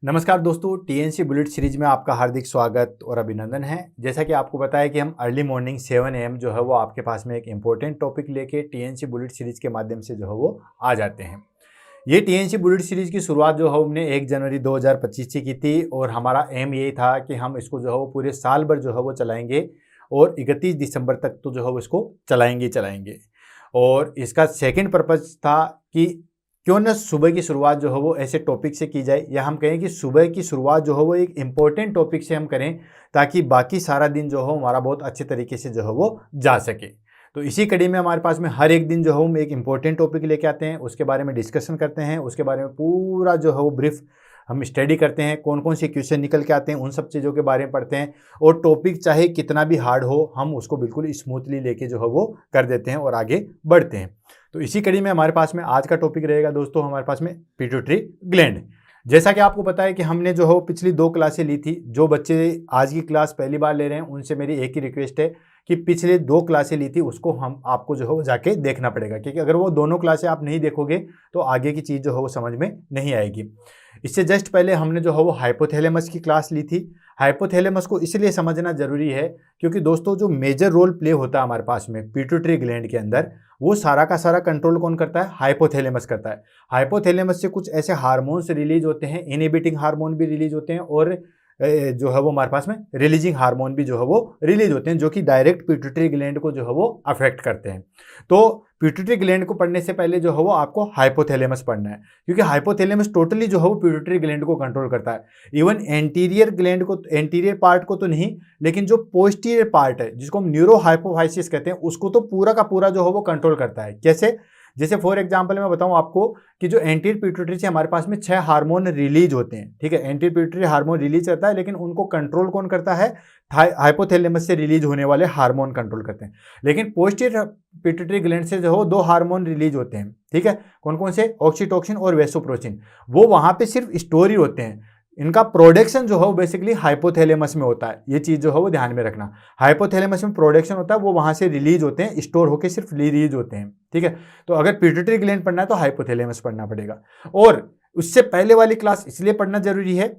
नमस्कार दोस्तों, TNC bullet series में आपका हार्दिक स्वागत और अभिनंदन है। जैसा कि आपको पता है कि हम अर्ली मॉर्निंग 7 AM जो है वो आपके पास में एक इम्पोर्टेंट टॉपिक लेके टीएनसी बुलेट सीरीज के माध्यम से जो है वो आ जाते हैं। ये टीएनसी बुलेट सीरीज की शुरुआत जो है हमने 1 जनवरी 2025 से की थी और हमारा एम यही था कि हम इसको जो है वो पूरे साल भर जो है वो चलाएंगे और 31 दिसंबर तक तो जो है वो इसको चलाएंगे। और इसका सेकेंड पर्पज़ था कि क्यों ना सुबह की शुरुआत जो है वो ऐसे टॉपिक से की जाए, या हम कहें कि सुबह की शुरुआत जो है वो एक इम्पोर्टेंट टॉपिक से हम करें ताकि बाकी सारा दिन जो हो हमारा बहुत अच्छे तरीके से जो है वो जा सके। तो इसी कड़ी में हमारे पास में हर एक दिन जो है हम एक इम्पोर्टेंट टॉपिक लेके आते हैं, उसके बारे में डिस्कशन करते हैं, उसके बारे में पूरा जो है वो ब्रीफ हम स्टडी करते हैं, कौन कौन से क्वेश्चन निकल के आते हैं उन सब चीज़ों के बारे में पढ़ते हैं। और टॉपिक चाहे कितना भी हार्ड हो हम उसको बिल्कुल स्मूथली लेके जो है वो कर देते हैं और आगे बढ़ते हैं। तो इसी कड़ी में हमारे पास में आज का टॉपिक रहेगा दोस्तों हमारे पास में पिट्यूटरी ग्लैंड। जैसा कि आपको पता है कि हमने जो है पिछली 2 क्लासें ली थी। जो बच्चे आज की क्लास पहली बार ले रहे हैं उनसे मेरी एक ही रिक्वेस्ट है कि पिछले 2 क्लासें ली थी उसको आपको जो है वो जाके देखना पड़ेगा, क्योंकि अगर वो दोनों क्लासें आप नहीं देखोगे तो आगे की चीज़ जो है वो समझ में नहीं आएगी। इससे जस्ट पहले हमने जो है वो हाइपोथैलेमस की क्लास ली थी। हाइपोथैलेमस को इसलिए समझना जरूरी है क्योंकि दोस्तों जो मेजर रोल प्ले होता है हमारे पास में पिट्यूटरी ग्लैंड के अंदर, वो सारा का सारा कंट्रोल कौन करता है? हाइपोथैलेमस करता है। हाइपोथैलेमस से कुछ ऐसे हार्मोन्स रिलीज होते हैं, इनहिबिटिंग हार्मोन भी रिलीज होते हैं और जो है वो हमारे पास में रिलीजिंग हार्मोन भी जो है वो रिलीज होते हैं, जो कि डायरेक्ट पिट्यूटरी ग्लैंड को जो है वो अफेक्ट करते हैं। तो पिट्यूटरी ग्लैंड को पढ़ने से पहले जो है वो आपको हाइपोथैलेमस पढ़ना है, क्योंकि हाइपोथैलेमस टोटली जो है वो पिट्यूटरी ग्लैंड को कंट्रोल करता है। इवन एंटीरियर ग्लैंड को, एंटीरियर पार्ट को तो नहीं, लेकिन जो पोस्टीरियर पार्ट है जिसको हम न्यूरो हाइपोफाइसिस कहते हैं उसको तो पूरा का पूरा जो है वो कंट्रोल करता है। कैसे? जैसे फॉर एग्जांपल मैं बताऊं आपको कि जो एंटीरियर पिट्यूटरी से हमारे पास में 6 हार्मोन रिलीज होते हैं, ठीक है। एंटीरियर पिट्यूटरी हार्मोन रिलीज करता है, लेकिन उनको कंट्रोल कौन करता है? हाइपोथैलेमस से रिलीज होने वाले हार्मोन कंट्रोल करते हैं। लेकिन पोस्टीरियर पिट्यूटरी ग्लैंड से जो हो 2 हार्मोन रिलीज होते हैं, ठीक है। कौन कौन से? ऑक्सीटोसिन और वेसोप्रोसिन। वो वहां पे सिर्फ स्टोर ही होते हैं, इनका प्रोडक्शन जो है वो बेसिकली हाइपोथैलेमस में होता है। ये चीज़ जो है वो ध्यान में रखना, हाइपोथैलेमस में प्रोडक्शन होता है, वो वहां से रिलीज होते हैं, स्टोर होकर सिर्फ रिलीज होते हैं, ठीक है। तो अगर पिट्यूटरी ग्लैंड पढ़ना है तो हाइपोथैलेमस पढ़ना पड़ेगा। और उससे पहले वाली क्लास इसलिए पढ़ना जरूरी है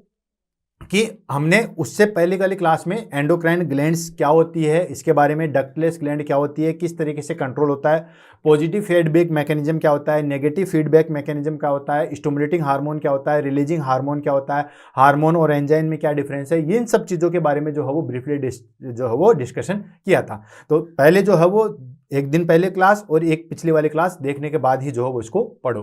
कि हमने उससे पहले वाली क्लास में एंडोक्राइन ग्लैंड्स क्या होती है, इसके बारे में डक्टलेस ग्लैंड क्या होती है, किस तरीके से कंट्रोल होता है, पॉजिटिव फीडबैक मैकेनिज्म क्या होता है, नेगेटिव फीडबैक मैकेनिज्म क्या होता है, स्टिमुलेटिंग हार्मोन क्या होता है, रिलीजिंग हार्मोन क्या होता है, हार्मोन और एंजाइम में क्या डिफरेंस है, इन सब चीज़ों के बारे में जो है वो ब्रीफली जो है वो डिस्कशन किया था। तो पहले जो है वो एक दिन पहले क्लास और एक पिछली वाली क्लास देखने के बाद ही जो है वो इसको पढ़ो।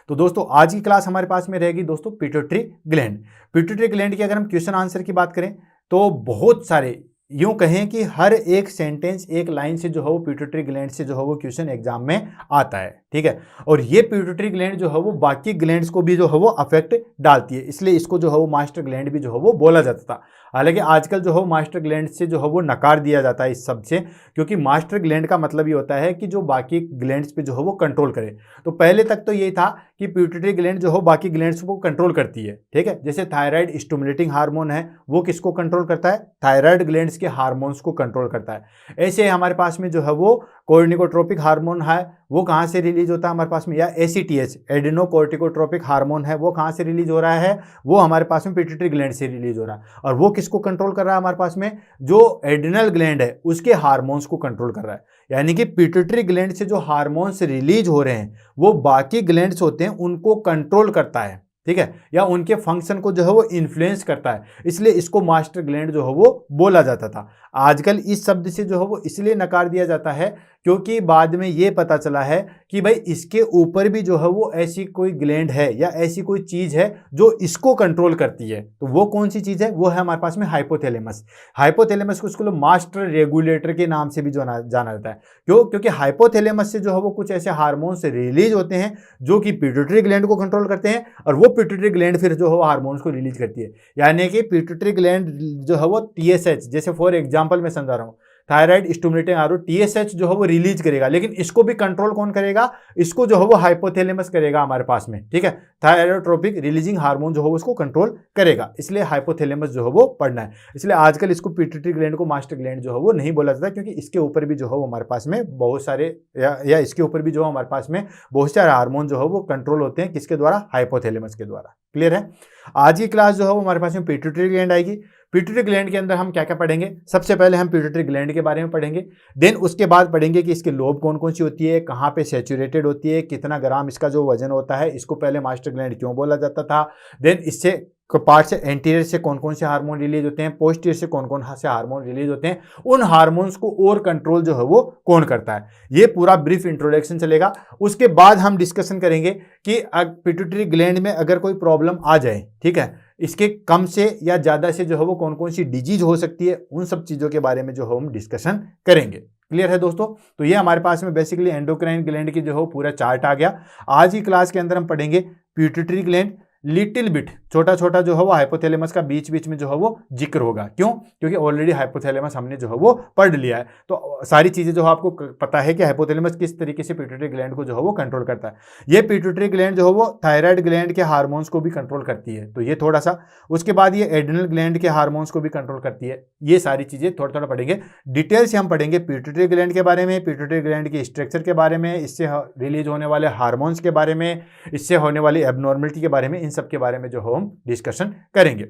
तो दोस्तों आज की क्लास हमारे पास में रहेगी दोस्तों पिट्यूटरी ग्लैंड। पिट्यूटरी ग्लैंड की अगर हम क्वेश्चन आंसर की बात करें तो बहुत सारे, यूं कहें कि हर एक सेंटेंस एक लाइन से जो है वो पिट्यूटरी ग्लैंड से जो है वो क्वेश्चन एग्जाम में आता है, ठीक है। और ये पिट्यूटरी ग्लैंड जो है वो बाकी ग्लैंड्स को भी जो है वो अफेक्ट डालती है, इसलिए इसको जो है वो मास्टर ग्लैंड भी जो है वो बोला जाता था। हालांकि आजकल जो है मास्टर ग्लैंड से जो है वो नकार दिया जाता है इस सब से, क्योंकि मास्टर ग्लैंड का मतलब ये होता है कि जो बाकी ग्लैंड्स पे जो है वो कंट्रोल करे। तो पहले तक तो यही था कि पिट्यूटरी ग्लैंड जो हो बाकी ग्लैंड्स को कंट्रोल करती है, ठीक है। जैसे थायराइड स्टिमुलेटिंग हार्मोन है, वो किसको कंट्रोल करता है? थायराइड ग्लैंड्स के हार्मोन्स को कंट्रोल करता है। ऐसे हमारे पास में जो है वो कोर्टिकोट्रोपिक हार्मोन है, वो कहाँ से रिलीज होता है हमारे पास में? या एसीटीएच एडिनोकोर्टिकोट्रोपिक हार्मोन है, वो कहाँ से रिलीज हो रहा है? वो हमारे पास में पिट्यूटरी ग्लैंड से रिलीज हो रहा है। और वो किसको कंट्रोल कर रहा है हमारे पास में? जो एड्रिनल ग्लैंड है उसके हार्मोन्स को कंट्रोल कर रहा है। यानी कि पिट्यूटरी ग्लैंड से जो हार्मोन्स रिलीज हो रहे हैं वो बाकी ग्लैंड्स होते हैं उनको कंट्रोल करता है, ठीक है, या उनके फंक्शन को जो है वो इन्फ्लुएंस करता है। इसलिए इसको मास्टर ग्लैंड जो है वो बोला जाता था। आजकल इस शब्द से जो है वो इसलिए नकार दिया जाता है क्योंकि बाद में ये पता चला है कि भाई इसके ऊपर भी जो है वो ऐसी कोई ग्लैंड है या ऐसी कोई चीज है जो इसको कंट्रोल करती है। तो वो कौन सी चीज है? वो है हमारे पास में हाइपोथैलेमस। हाइपोथैलेमस को इसको मास्टर रेगुलेटर के नाम से भी जाना जाता है। क्यों? क्योंकि हाइपोथैलेमस से जो है वो कुछ ऐसे हार्मोन्स रिलीज होते हैं जो कि पिट्यूटरी ग्लैंड को कंट्रोल करते हैं, और वो पिट्यूटरी ग्लैंड फिर जो है वो हार्मोन्स को रिलीज करती है। यानी कि पिट्यूटरी ग्लैंड जो है वो टीएसएच, जैसे फॉर एग्जाम्पल मैं समझा रहा हूँ, थायराइड स्टिमुलेटिंग हार्मोन TSH जो है वो रिलीज करेगा, लेकिन इसको भी कंट्रोल कौन करेगा, इसको जो है वो हाइपोथैलेमस करेगा हमारे पास में, ठीक है। थायरोट्रोपिक रिलीजिंग हार्मोन जो है उसको कंट्रोल करेगा, इसलिए हाइपोथैलेमस जो है वो पढ़ना है। इसलिए आजकल इसको पिट्यूटरी ग्लैंड को मास्टर ग्लैंड जो है वो नहीं बोला जाता, क्योंकि इसके ऊपर भी जो है वो हमारे पास में बहुत सारे या इसके ऊपर भी जो है हमारे पास में बहुत सारे हार्मोन जो है वो कंट्रोल होते हैं, किसके द्वारा, हाइपोथैलेमस के द्वारा। क्लियर है। आज की क्लास जो है वो हमारे पास में पिट्यूटरी ग्लैंड आएगी। पिट्यूटरी ग्लैंड के अंदर हम क्या क्या पढ़ेंगे, सबसे पहले हम पिट्यूटरी ग्लैंड के बारे में पढ़ेंगे, देन उसके बाद पढ़ेंगे कि इसके लोब कौन कौन सी होती है, कहाँ पे सैचुरेटेड होती है, कितना ग्राम इसका जो वजन होता है, इसको पहले मास्टर ग्लैंड क्यों बोला जाता था, देन इससे पार्ट से एंटीरियर से कौन कौन से हार्मोन रिलीज होते हैं, पोस्टीरियर से कौन कौन से हार्मोन रिलीज होते हैं, उन हार्मोन्स को और कंट्रोल जो है वो कौन करता है, ये पूरा ब्रीफ इंट्रोडक्शन चलेगा। उसके बाद हम डिस्कशन करेंगे कि पिट्यूटरी ग्लैंड में अगर कोई प्रॉब्लम आ जाए, ठीक है, इसके कम से या ज़्यादा से जो है वो कौन कौन सी डिजीज हो सकती है, उन सब चीज़ों के बारे में जो है हम डिस्कशन करेंगे। क्लियर है दोस्तों। तो ये हमारे पास में बेसिकली एंडोक्राइन ग्लैंड की जो है पूरा चार्ट आ गया। आज की क्लास के अंदर हम पढ़ेंगे पिट्यूटरी ग्लैंड, लिटिल बिट छोटा छोटा जो है वो हाइपोथैलेमस का बीच बीच में जो है वो जिक्र होगा। क्यों? क्योंकि ऑलरेडी हाइपोथैलेमस हमने जो है वो पढ़ लिया है, तो सारी चीजें जो है आपको पता है कि हाइपोथैलेमस किस तरीके से पिट्यूटरी ग्लैंड को जो है वो कंट्रोल करता है। ये पिट्यूटरी ग्लैंड जो है वो थायराइड ग्लैंड के हार्मोन्स को भी कंट्रोल करती है, तो ये थोड़ा सा। उसके बाद ये एड्रिनल ग्लैंड के हार्मोन्स को भी कंट्रोल करती है। ये सारी चीजें थोड़ा थोड़ा पढ़ेंगे, डिटेल से हम पढ़ेंगे पिट्यूटरी ग्लैंड के बारे में, पिट्यूटरी ग्लैंड के स्ट्रक्चर के बारे में, इससे रिलीज होने वाले हार्मोन्स के बारे में, इससे होने वाली एबनॉर्मलिटी के बारे में, इन सब के बारे में जो हम डिस्कशन करेंगे।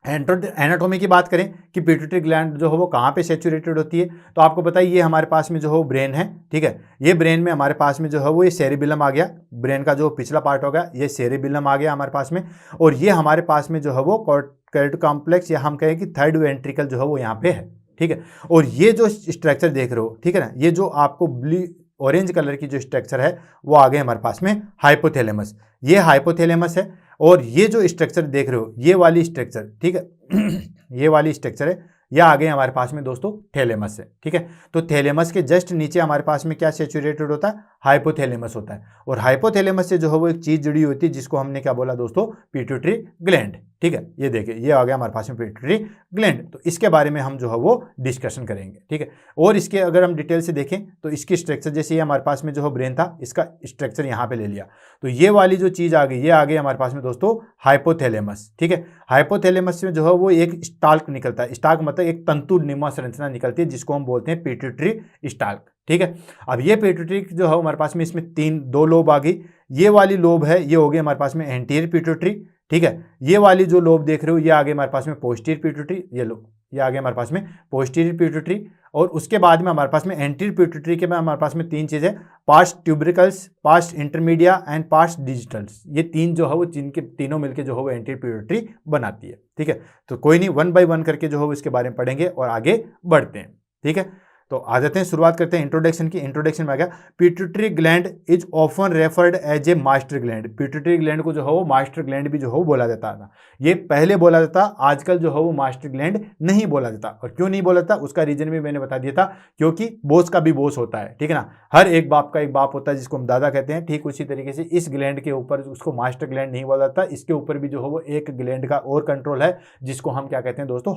एनाटॉमी की बात करें कि पिट्यूटरी ग्लैंड जो है वो कहाँ पे सैचुरेटेड होती है, तो आपको पता है ये हमारे पास में जो है वो ब्रेन है, ठीक है। ये ब्रेन में हमारे पास में जो है वो ये सेरिबिलम आ गया, ब्रेन का जो पिछला पार्ट होगा ये सेरिबिलम आ गया हमारे पास में, और ये हमारे पास में जो है वो कॉर्टिकल कॉम्प्लेक्स, या हम कहें कि थर्ड वेंट्रिकल जो है वो यहाँ पे है, ठीक है। और ये जो स्ट्रक्चर देख रहे हो, ठीक है ना, ये जो आपको ब्लू ऑरेंज कलर की जो स्ट्रक्चर है वो आ गए हमारे पास में हाइपोथैलेमस, ये हाइपोथैलेमस है। और ये जो स्ट्रक्चर देख रहे हो ये वाली स्ट्रक्चर, ठीक है ये वाली स्ट्रक्चर है, यह आ गए हमारे पास में दोस्तों थैलेमस है, ठीक है। तो थैलेमस के जस्ट नीचे हमारे पास में क्या सैचुरेटेड होता है, हाइपोथैलेमस होता है। और हाइपोथैलेमस से जो है वो एक चीज जुड़ी होती है जिसको हमने क्या बोला दोस्तों, पिट्यूटरी ग्लैंड, ठीक है। ये देखिए ये आ गया हमारे पास में पिट्यूटरी ग्लैंड, तो इसके बारे में हम जो है वो डिस्कशन करेंगे, ठीक है। और इसके अगर हम डिटेल से देखें तो इसकी स्ट्रक्चर, जैसे ये हमारे पास में जो है ब्रेन था, इसका स्ट्रक्चर यहाँ पे ले लिया, तो ये वाली जो चीज आ गई, ये आ गई हमारे पास में दोस्तों हाइपोथैलेमस, ठीक है। हाइपोथैलेमस में जो है वो एक स्टाल्क निकलता है, स्टाल्क मतलब एक तंतुनिमा संरचना निकलती है जिसको हम बोलते हैं पिट्यूटरी स्टाल्क, ठीक है। अब ये पिट्यूटरी जो है हमारे पास में इसमें दो लोब आ गई, ये वाली लोब है ये हो गई हमारे पास में एंटीरियर पिट्यूटरी, ठीक है। ये वाली जो लोब देख रहे हो ये आ गई हमारे पास में पोस्टीरियर पिट्यूटरी, ये लो ये आ गया हमारे पास में पोस्टीरियर पिट्यूटरी। और उसके बाद में हमारे पास में एंटीरियर पिट्यूटरी के में हमारे पास में तीन चीजें, pars tuberalis, pars intermedia and pars distalis, ये तीन जो है वो जिनके तीनों मिलकर जो है वो एंटीरियर पिट्यूटरी बनाती है, ठीक है। तो कोई नहीं, 1 बाय 1 करके जो है इसके बारे में पढ़ेंगे और आगे बढ़ते हैं, ठीक है। तो आ जाते हैं, शुरुआत करते हैं इंट्रोडक्शन की। इंट्रोडक्शन में आ गया pituitary gland is often referred as a master gland. Pituitary gland को जो है वो मास्टर ग्लैंड भी जो है वो बोला जाता था, ये पहले बोला जाता, आजकल जो है वो मास्टर ग्लैंड नहीं बोला जाता। और क्यों नहीं बोला जाता उसका रीजन भी मैंने बता दिया था, क्योंकि बॉस का भी बॉस होता है, ठीक है ना, हर एक बाप का एक बाप होता है जिसको हम दादा कहते हैं, ठीक उसी तरीके से इस ग्लैंड के ऊपर उसको मास्टर ग्लैंड नहीं बोला जाता, इसके ऊपर भी जो है वो एक ग्लैंड का और कंट्रोल है जिसको हम क्या कहते हैं दोस्तों,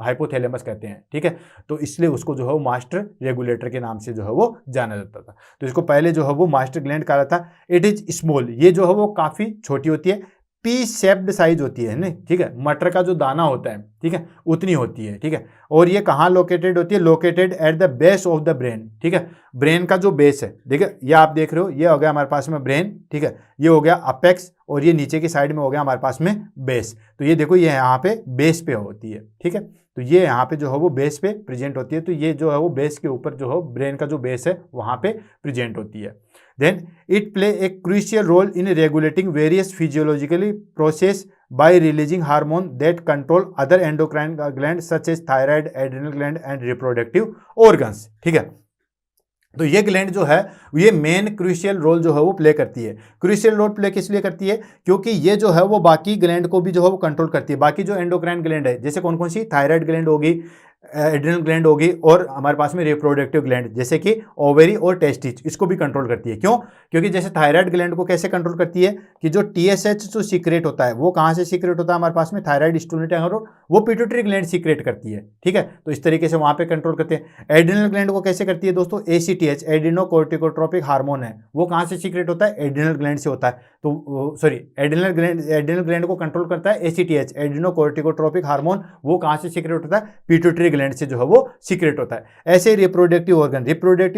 हाइपोथैलेमस कहते हैं, ठीक है। तो इसलिए उसको जो है वो मास्टर रेगुलेटर के नाम से जो है वो जाना जाता था। तो इसको पहले जो है वो मास्टर ग्लैंड कहा था। इट इज स्मॉल, ये जो है वो काफी छोटी होती है, पी शेप्ड साइज होती है, नहीं, ठीक है, मटर का जो दाना होता है, ठीक है, उतनी होती है, ठीक है। और ये कहाँ लोकेटेड होती है, located at the base of the brain, ठीक है। ब्रेन का जो बेस है, देखिए ये आप देख रहे हो, ये हो गया हमारे पास में ब्रेन, ठीक है, ये हो गया अपेक्स, और ये नीचे की साइड में हो गया हमारे पास में बेस। तो ये देखो ये यहाँ पे बेस पे होती है, ठीक है। तो ये यहाँ पे जो है वो बेस पे प्रेजेंट होती है, तो ये जो है वो बेस के ऊपर जो है ब्रेन का जो बेस है वहाँ पे प्रेजेंट होती है। Then it play a crucial role in regulating various physiologically process by releasing hormone that control other endocrine glands such as thyroid, adrenal gland and reproductive organs, ठीक है। तो ये ग्लैंड जो है ये मेन क्रूशियल रोल जो है वो प्ले करती है। क्रूशियल रोल प्ले किस लिए करती है, क्योंकि ये जो है वो बाकी ग्लैंड को भी जो है वो कंट्रोल करती है। बाकी जो एंडोक्राइन ग्लैंड है, जैसे कौन कौन सी, थायराइड ग्लैंड होगी, एड्रिनल ग्लैंड होगी और हमारे पास में रिप्रोडक्टिव ग्लैंड जैसे कि ओवेरी और टेस्टिस, इसको भी कंट्रोल करती है। क्यों? क्योंकि जैसे थायराइड ग्लैंड को कैसे कंट्रोल करती है कि जो टीएसएच जो सीक्रेट होता है वो कहाँ से सीक्रेट होता है हमारे पास में, थायराइड स्टिमुलेटिंग हार्मोन, वो पिट्यूटरी ग्लैंड सीक्रेट करती है। ठीक है, तो इस तरीके से वहां पे कंट्रोल करते हैं। एड्रिनल ग्लैंड को कैसे करती है दोस्तों, एसीटीएच एड्रिनोकोर्टिकोट्रोपिक हार्मोन है, वो कहाँ से सीक्रेट होता है, एड्रिनल ग्लैंड से होता है। तो सॉरी, एड्रिनल ग्लैंड को कंट्रोल करता है एसीटीएच एड्रिनोकोर्टिकोट्रोपिक हार्मोन, वो कहाँ से सीक्रेट होता है, पिट्यूटरी ग्लैंड से जो है वो सीक्रेट होता है। ऐसे ही रिप्रोडक्टिव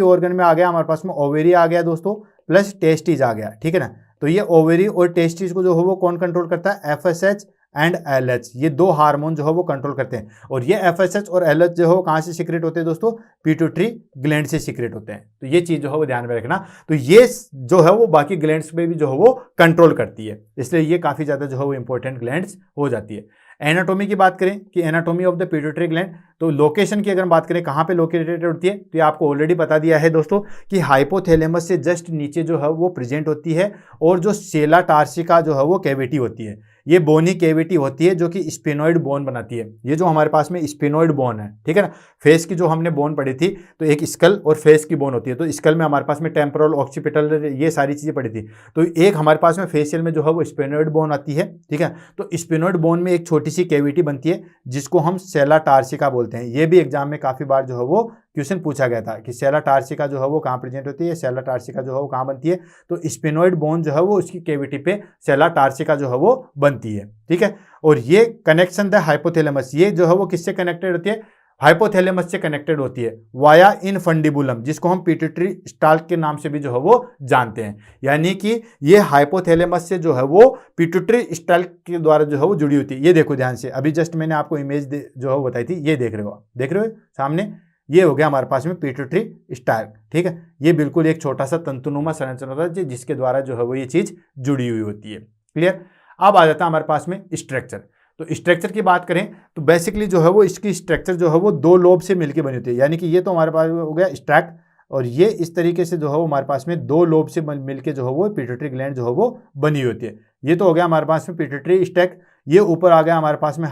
ऑर्गन में आ गया हमारे पास में ओवेरी आ गया दोस्तों, प्लस टेस्टिस आ गया। ठीक है ना, तो ये ओवेरी और टेस्टिस को जो है वो कौन कंट्रोल करता है, एफएसएच एंड एलएच, ये दो हार्मोन जो है वो कंट्रोल करते हैं। और ये एफएसएच और एलएच जो है वो कहाँ से सीक्रेट होते हैं दोस्तों, पिट्यूटरी ग्लैंड से सीक्रेट होते हैं। तो ये चीज जो है वो ध्यान में रखना। तो ये जो है वो बाकी ग्लैंड्स पे भी जो है वो कंट्रोल करती है, इसलिए ये काफी ज्यादा जो है वो इंपॉर्टेंट ग्लैंड्स हो जाती है। एनाटॉमी की बात करें कि anatomy of the pituitary gland, तो लोकेशन की अगर बात करें कहाँ पे लोकेटेड होती है, तो ये आपको ऑलरेडी बता दिया है दोस्तों कि हाइपोथैलेमस से जस्ट नीचे जो है वो प्रेजेंट होती है। और जो सेला टार्सिका जो है वो कैविटी होती है, ये बोनी कैविटी होती है जो कि स्पेनोइड बोन बनाती है। ये जो हमारे पास में स्पेनोइड बोन है, ठीक है ना, फेस की जो हमने बोन पढ़ी थी, तो एक स्कल और फेस की बोन होती है। तो स्कल में हमारे पास में टेम्पोरल, ऑक्सीपिटल, ये सारी चीजें पढ़ी थी। तो एक हमारे पास में फेशियल में जो है वो स्पेनोइड बोन आती है। ठीक है, तो स्पेनोइड बोन में एक छोटी सी कैविटी बनती है जिसको हम सेला टार्सिका बोलते हैं। ये भी एग्जाम में काफी बार जो है वो क्वेश्चन पूछा गया था कि सेला टार्सिका जो है वो कहाँ प्रेजेंट होती है, सेला टार्सिका जो है वो कहाँ बनती है। तो स्पेनोइड बोन जो है वो उसकी कैविटी पे सेला टार्सिका जो है वो बनती है। ठीक है, और ये कनेक्शन द हाइपोथैलेमस, ये जो है वो किससे कनेक्टेड होती है, हाइपोथैलेमस से कनेक्टेड होती है वाया इनफंडिबुलम, जिसको हम पिट्यूटरी स्टाल्क के नाम से भी जो है वो जानते हैं। यानी कि ये हाइपोथैलेमस से जो है वो पिट्यूटरी स्टाल्क के द्वारा जो है वो जुड़ी होती है। ये देखो ध्यान से, अभी जस्ट मैंने आपको इमेज जो है वो बताई थी, ये देख रहे हो सामने, ये हो गया हमारे पास में पिट्यूटरी स्टाल्क। ठीक है, ये बिल्कुल एक छोटा सा तंतुनुमा संरचना होता है जिसके द्वारा जो है वो ये चीज जुड़ी हुई होती है। क्लियर? अब आ जाता है हमारे पास में स्ट्रक्चर। तो स्ट्रक्चर की बात करें तो बेसिकली जो है वो इसकी स्ट्रक्चर जो है वो दो लोब से मिलकर बनी होती है। यानी कि ये तो हमारे पास हो गया स्ट्रैक्ट, और ये इस तरीके से जो है वो हमारे पास में दो लोब से मिलकर जो है वो पिट्यूटरी ग्लैंड जो है वो बनी होती है। ये तो हो गया हमारे पास में पिट्यूटरी स्टैक। ये ऊपर आ गया हमारे पास में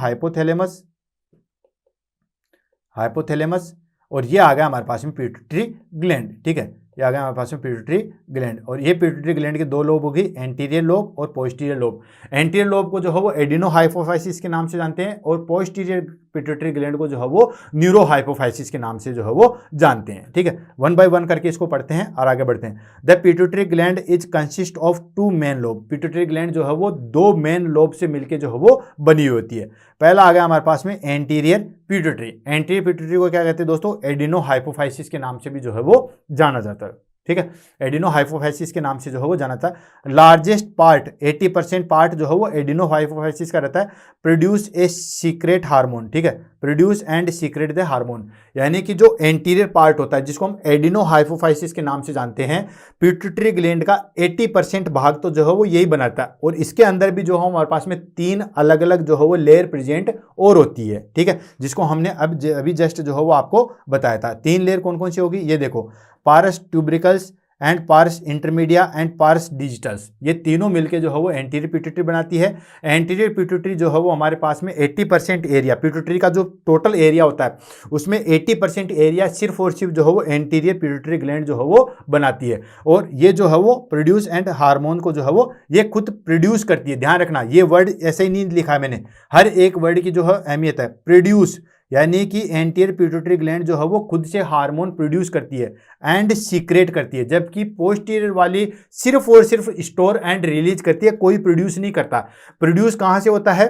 हाइपोथैलेमस, और ये आ गया हमारे पास में पिट्यूटरी ग्लैंड। ठीक है, ये आ गया हमारे पास में पिट्यूटरी ग्लैंड, और ये पिट्यूटरी ग्लैंड के दो लोब होगी, एंटीरियर लोब और पोस्टीरियर लोब। एंटीरियर लोब को जो है वो एडिनोहाइपोफाइसिस के नाम से जानते हैं, और पोस्टीरियर पिट्यूटरी ग्लैंड को जो है वो न्यूरोहाइपोफाइसिस के नाम से जो है वो जानते हैं। ठीक है, वन बाय वन करके इसको पढ़ते हैं और आगे बढ़ते हैं। The pituitary gland is consist of two main lobe. Pituitary gland जो है वो दो मेन लोब से मिलकर जो है वो बनी होती है। पहला आ गया हमारे पास में एंटीरियर पिट्यूटरी। एंटीरियर पिट्यूटरी को क्या कहते हैं दोस्तों, एडिनोहाइपोफाइसिस के नाम से भी जो है वो जाना जाता है। ठीक है, एडिनोहाइपोफाइसिस के नाम से जो है वो जाना था। लार्जेस्ट पार्ट 80% पार्ट जो है वो एडिनोहाइपोफाइसिस का रहता है। Produce a secret hormone. ठीक है, produce and secret the hormone, यानी कि जो एंटीरियर पार्ट होता है जिसको हम एडिनोहाइपोफाइसिस के नाम से जानते हैं, पिट्यूटरी ग्लैंड का 80% भाग तो जो है वो यही बनाता है। और इसके अंदर भी जो है हमारे पास में 3 अलग अलग जो है वो लेयर प्रेजेंट और होती है। ठीक है, जिसको हमने अभी जस्ट जो है वो आपको बताया था। 3 लेयर कौन कौन सी होगी, ये देखो, pars tuberalis and pars intermedia and pars distalis, ये तीनों मिलके जो है वो एंटीरियर पिट्यूटरी बनाती है। एंटीरियर पिट्यूटरी जो है वो हमारे पास में 80% एरिया, पिट्यूटरी का जो टोटल एरिया होता है उसमें 80% एरिया सिर्फ और सिर्फ जो है वो एंटीरियर पिट्यूटरी ग्लैंड जो है वो बनाती है। और ये जो है वो प्रोड्यूस एंड हार्मोन को जो है वो ये खुद प्रोड्यूस करती है। ध्यान रखना, ये वर्ड ऐसे ही नहीं लिखा है मैंने, हर एक वर्ड की जो है अहमियत है। प्रोड्यूस यानी कि एंटीरियर पिट्यूटरी ग्लैंड जो है वो खुद से हार्मोन प्रोड्यूस करती है एंड सीक्रेट करती है, जबकि पोस्टीरियर वाली सिर्फ और सिर्फ स्टोर एंड रिलीज करती है, कोई प्रोड्यूस नहीं करता। प्रोड्यूस कहाँ से होता है,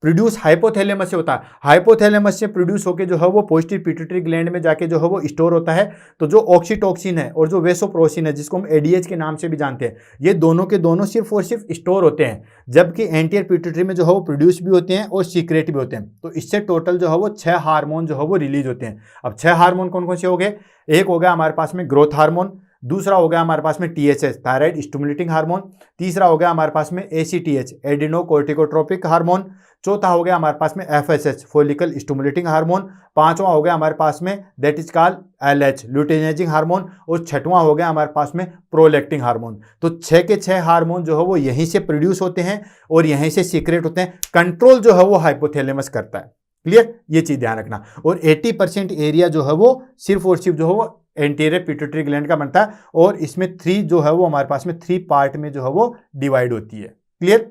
प्रोड्यूस हाइपोथैलेमस से होता है। हाइपोथैलेमस से प्रोड्यूस होकर जो है वो पोस्टीरियर पिट्यूटरी ग्लैंड में जाके जो है वो स्टोर होता है। तो जो ऑक्सीटोसिन है और जो वेसोप्रोसिन है जिसको हम एडीएच के नाम से भी जानते हैं, ये दोनों के दोनों सिर्फ और सिर्फ स्टोर होते हैं, जबकि एंटीरियर पिट्यूटरी में जो है वो प्रोड्यूस भी होते हैं और सीक्रेट भी होते हैं। तो इससे टोटल जो है वो 6 हार्मोन जो है वो रिलीज होते हैं। अब 6 हार्मोन कौन कौन से हो गए, एक हो गया हमारे पास में ग्रोथ हार्मोन, दूसरा हो गया हमारे पास में टीएचएच थायराइड स्टिमुलेटिंग हार्मोन, तीसरा हो गया हमारे पास में एसीटीएच एडिनोकोर्टिकोट्रोपिक हार्मोन, चौथा हो गया हमारे पास में एफएसएच फोलिकल स्टिमुलेटिंग हार्मोन, पांचवा हो गया हमारे पास में that is called LH luteinising hormone, और छठवां हो गया हमारे पास में प्रोलैक्टिन हार्मोन। तो 6 के 6 हार्मोन जो है वो यहीं से प्रोड्यूस होते हैं और यहीं से सीक्रेट होते हैं। कंट्रोल जो है वो हाइपोथैलेमस करता है। क्लियर, ये चीज ध्यान रखना। और 80% एरिया जो है वो सिर्फ और सिर्फ जो है वो एंटीरियर पिट्यूटरी ग्लैंड का बनता है, और इसमें 3 जो है वो हमारे पास में 3 पार्ट में जो है वो डिवाइड होती है। क्लियर,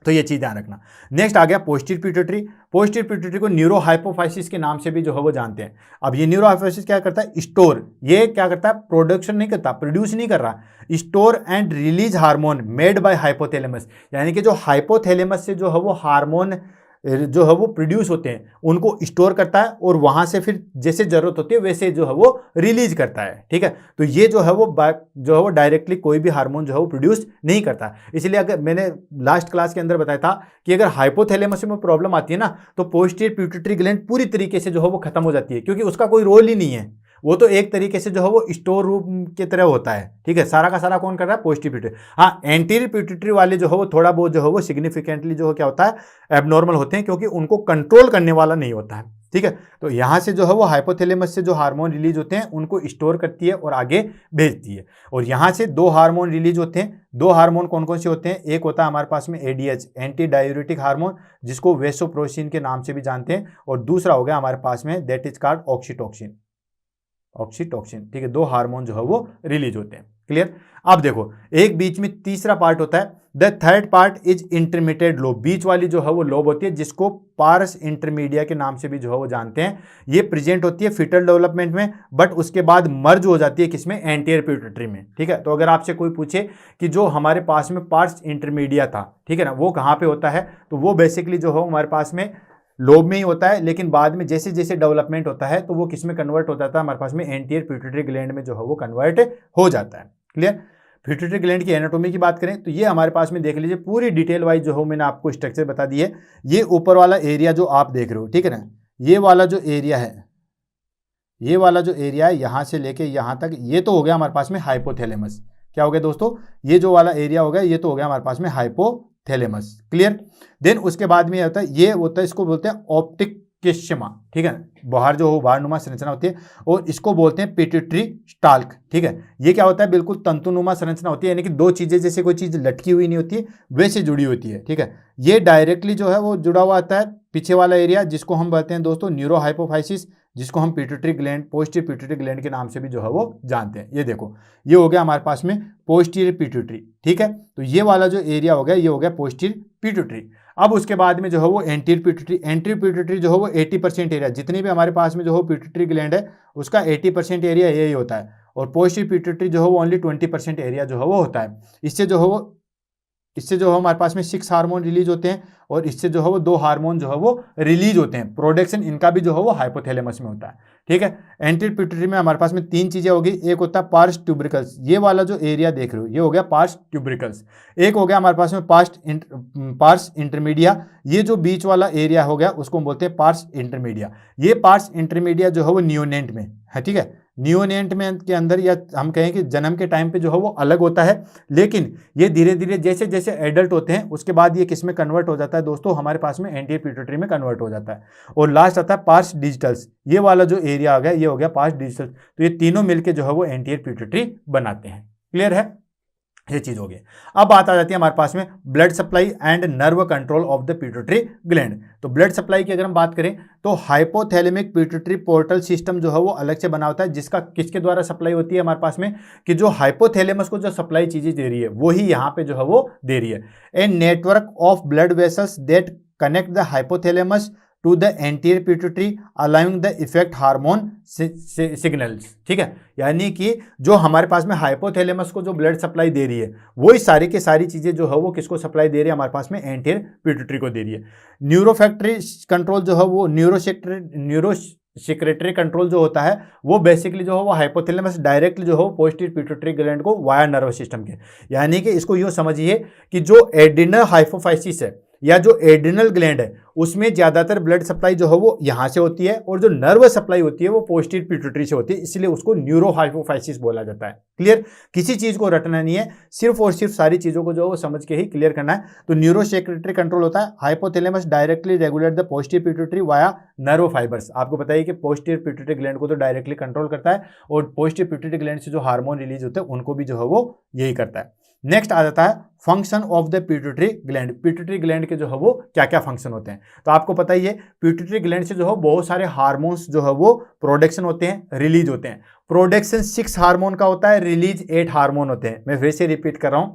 तो ये चीज ध्यान रखना। नेक्स्ट आ गया पोस्टीरियर पिट्यूटरी। पोस्टीरियर पिट्यूटरी को न्यूरोहाइपोफाइसिस के नाम से भी जो है वो जानते हैं। अब ये न्यूरोहाइपोफाइसिस क्या करता है, स्टोर, ये क्या करता है, प्रोडक्शन नहीं करता, प्रोड्यूस नहीं कर रहा, store and release hormone made by hypothalamus, यानी कि जो हाइपोथैलेमस से जो है वो हार्मोन जो है वो प्रोड्यूस होते हैं उनको स्टोर करता है, और वहां से फिर जैसे जरूरत होती है वैसे जो है वो रिलीज करता है। ठीक है, तो ये जो है वो डायरेक्टली कोई भी हार्मोन जो है वो प्रोड्यूस नहीं करता। इसलिए अगर मैंने लास्ट क्लास के अंदर बताया था कि अगर हाइपोथैलेमस में प्रॉब्लम आती है ना, तो पोस्टीरियर पिट्यूटरी ग्लैंड पूरी तरीके से जो है वो खत्म हो जाती है, क्योंकि उसका कोई रोल ही नहीं है, वो तो एक तरीके से जो है वो स्टोर रूम की तरह होता है। ठीक है, सारा का सारा कौन कर रहा है, पोस्टीरियर पिट्यूटरी। हाँ, एंटीरियर पिट्यूटरी वाले जो है वो थोड़ा बहुत जो है वो सिग्निफिकेंटली जो है क्या होता है, एबनॉर्मल होते हैं, क्योंकि उनको कंट्रोल करने वाला नहीं होता है। ठीक है, तो यहां से जो है वो हाइपोथैलेमस से जो हार्मोन रिलीज होते हैं उनको स्टोर करती है और आगे भेजती है। और यहां से 2 हार्मोन रिलीज होते हैं। 2 हार्मोन कौन कौन से होते हैं, एक होता है हमारे पास में एडीएच, एंटी डायूरेटिक हार्मोन, जिसको वेसोप्रोसिन के नाम से भी जानते हैं, और दूसरा हो गया हमारे पास में that is called oxytocin. Oxytocin, ठीक है, 2 हार्मोन जो है वो रिलीज होते हैं। क्लियर, अब देखो एक बीच में तीसरा पार्ट होता है, the third part is intermediate lobe, बीच वाली जो है वो लोब होती है, जिसको पार्स इंटरमीडिया के नाम से भी जो है वो जानते हैं। ये प्रेजेंट होती है फिटल डेवलपमेंट में, बट उसके बाद मर्ज हो जाती है किसमें, एंटीरियर पिट्यूटरी में। ठीक है, तो अगर आपसे कोई पूछे कि जो हमारे पास में पार्स इंटरमीडिया था, ठीक है ना, वो कहाँ पे होता है, तो वो बेसिकली जो है हमारे पास में लोब में ही होता है, लेकिन बाद में जैसे जैसे डेवलपमेंट होता है तो वो किस में कन्वर्ट हो जाता है, हमारे पास में एंटीरियर पिट्यूटरी ग्लैंड में जो है वो कन्वर्ट हो जाता है। क्लियर, पिट्यूटरी ग्लैंड की एनाटॉमी की बात करें तो ये हमारे पास में देख लीजिए पूरी डिटेल वाइज जो है मैंने आपको स्ट्रक्चर बता दी है। ये ऊपर वाला एरिया जो आप देख रहे हो, ठीक है ना, ये वाला जो एरिया है, ये वाला जो एरिया है यहाँ से लेके यहाँ तक, ये तो हो गया हमारे पास में हाइपोथैलेमस। क्या हो गया दोस्तों, ये जो वाला एरिया हो गया ये तो हो गया हमारे पास में हाइपोथैलेमस। क्लियर, देन उसके बाद में ये होता है, ये होता है, इसको बोलते हैं ऑप्टिक किस्मा। ठीक है, बाहर जो हो बाहरनुमा संरचना होती है, और इसको बोलते हैं पिट्यूटरी स्टाल्क। ठीक है, ये क्या होता है, बिल्कुल तंतुनुमा संरचना होती है, यानी कि 2 चीजें जैसे कोई चीज लटकी हुई नहीं होती वैसे जुड़ी होती है। ठीक है, ये डायरेक्टली जो है वो जुड़ा हुआ आता है पीछे वाला एरिया, जिसको हम बोलते हैं दोस्तों न्यूरोहाइपोफाइसिस, जिसको हम pituitary gland, posterior pituitary gland के नाम से भी जो है वो जानते हैं। ये देखो, ये हो गया हमारे पास में पोस्टीरियर पिट्यूटरी। ठीक है, तो ये वाला जो एरिया हो गया ये हो गया पोस्टीरियर पिट्यूटरी। अब उसके बाद में जो है वो एंटीरियर पिट्यूटरी, एंटीरियर पिट्यूटरी जो है वो 80% एरिया, जितनी भी हमारे पास में जो है पिट्यूटरी ग्लैंड है उसका 80% एरिया यही होता है, और पोस्टीरियर पिट्यूटरी जो है वो ओनली 20% एरिया जो है वो होता है। इससे जो है हमारे पास में 6 हार्मोन रिलीज होते हैं, और इससे जो है वो 2 हार्मोन जो है वो रिलीज होते हैं। प्रोडक्शन इनका भी जो है वो हाइपोथैलेमस में होता है। ठीक है, एंटीरियर पिट्यूटरी में हमारे पास में 3 चीजें होगी, एक होता है पार्स ट्यूबरिकल्स, ये वाला जो एरिया देख रहे हो ये हो गया पार्स ट्यूबरिकल्स। एक हो गया हमारे पास में पार्स इंटरमीडिया, ये जो बीच वाला एरिया हो गया उसको हम बोलते हैं पार्स इंटरमीडिया। ये पार्स इंटरमीडिया जो है वो नियोनेंट में है। ठीक है, नियोनेंट में के अंदर, या हम कहें कि जन्म के टाइम पे जो है वो अलग होता है, लेकिन ये धीरे धीरे जैसे जैसे एडल्ट होते हैं उसके बाद ये किस में कन्वर्ट हो जाता है दोस्तों, हमारे पास में एंटीरियर पिट्यूटरी में कन्वर्ट हो जाता है। और लास्ट आता है पार्स डिजिटल्स, ये वाला जो एरिया आ गया ये हो गया पार्स डिजिटल्स। तो ये तीनों मिलके जो है वो एंटीरियर पिट्यूटरी बनाते हैं। क्लियर है, ये चीज हो गई। अब बात आ जाती है हमारे पास में blood supply and nerve control of the pituitary gland. तो ब्लड सप्लाई की अगर हम बात करें तो हाइपोथैलेमिक पिट्यूटरी पोर्टल सिस्टम जो है वो अलग से बना होता है, जिसका किसके द्वारा सप्लाई होती है हमारे पास में, कि जो हाइपोथैलेमस को जो सप्लाई चीजें दे रही है वही यहाँ पे जो है वो दे रही है। A network of blood vessels that connect the hypothalamus to the anterior pituitary allowing the effect hormone signals. ठीक है, यानी कि जो हमारे पास में हाइपोथैलेमस को जो ब्लड सप्लाई दे रही है वही सारी की सारी चीजें जो है वो किसको सप्लाई दे रही है, हमारे पास में एंटीरियर पिट्यूटरी को दे रही है। न्यूरोफैक्टरी कंट्रोल जो है वो न्यूरोसेक्रेटरी कंट्रोल जो होता है वो बेसिकली जो है वो हाइपोथैलेमस डायरेक्टली जो है पोस्टीरियर पिट्यूटरी ग्लैंड को वाया नर्व सिस्टम के, यानी कि इसको यूं समझिए कि जो एड्रिनल हाइपोफाइसिस है या जो एड्रिनल ग्लैंड है उसमें ज्यादातर ब्लड सप्लाई जो है वो यहाँ से होती है, और जो नर्व सप्लाई होती है वो पोस्टीरियर पिट्यूटरी से होती है, इसलिए उसको न्यूरोहाइपोफाइसिस बोला जाता है। क्लियर, किसी चीज को रटना नहीं है, सिर्फ और सिर्फ सारी चीजों को जो है वो समझ के ही क्लियर करना है। तो न्यूरोसेक्रेटरी कंट्रोल होता है, hypothalamus directly regulate the posterior pituitary via nerve fibres. आपको बताइए कि पोस्टीरियर पिट्यूटरी ग्लैंड को तो डायरेक्टली कंट्रोल करता है, और पोस्टीरियर पिट्यूटरी ग्लैंड से जो हार्मोन रिलीज होते हैं उनको भी जो है वो यही करता है। नेक्स्ट आ जाता है function of the pituitary gland. Pituitary gland के जो है वो क्या क्या फंक्शन होते हैं, तो आपको पता ही है पिट्यूटरी ग्लैंड से जो है बहुत सारे हार्मोन्स जो है वो प्रोडक्शन होते हैं, रिलीज होते हैं। प्रोडक्शन 6 हार्मोन का होता है, रिलीज 8 हार्मोन होते हैं। मैं फिर से रिपीट कर रहा हूं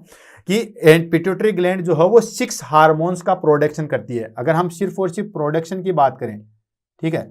कि पिट्यूटरी ग्लैंड जो है वो 6 हार्मोन्स का प्रोडक्शन करती है। अगर हम सिर्फ और सिर्फ प्रोडक्शन की बात करें, ठीक है,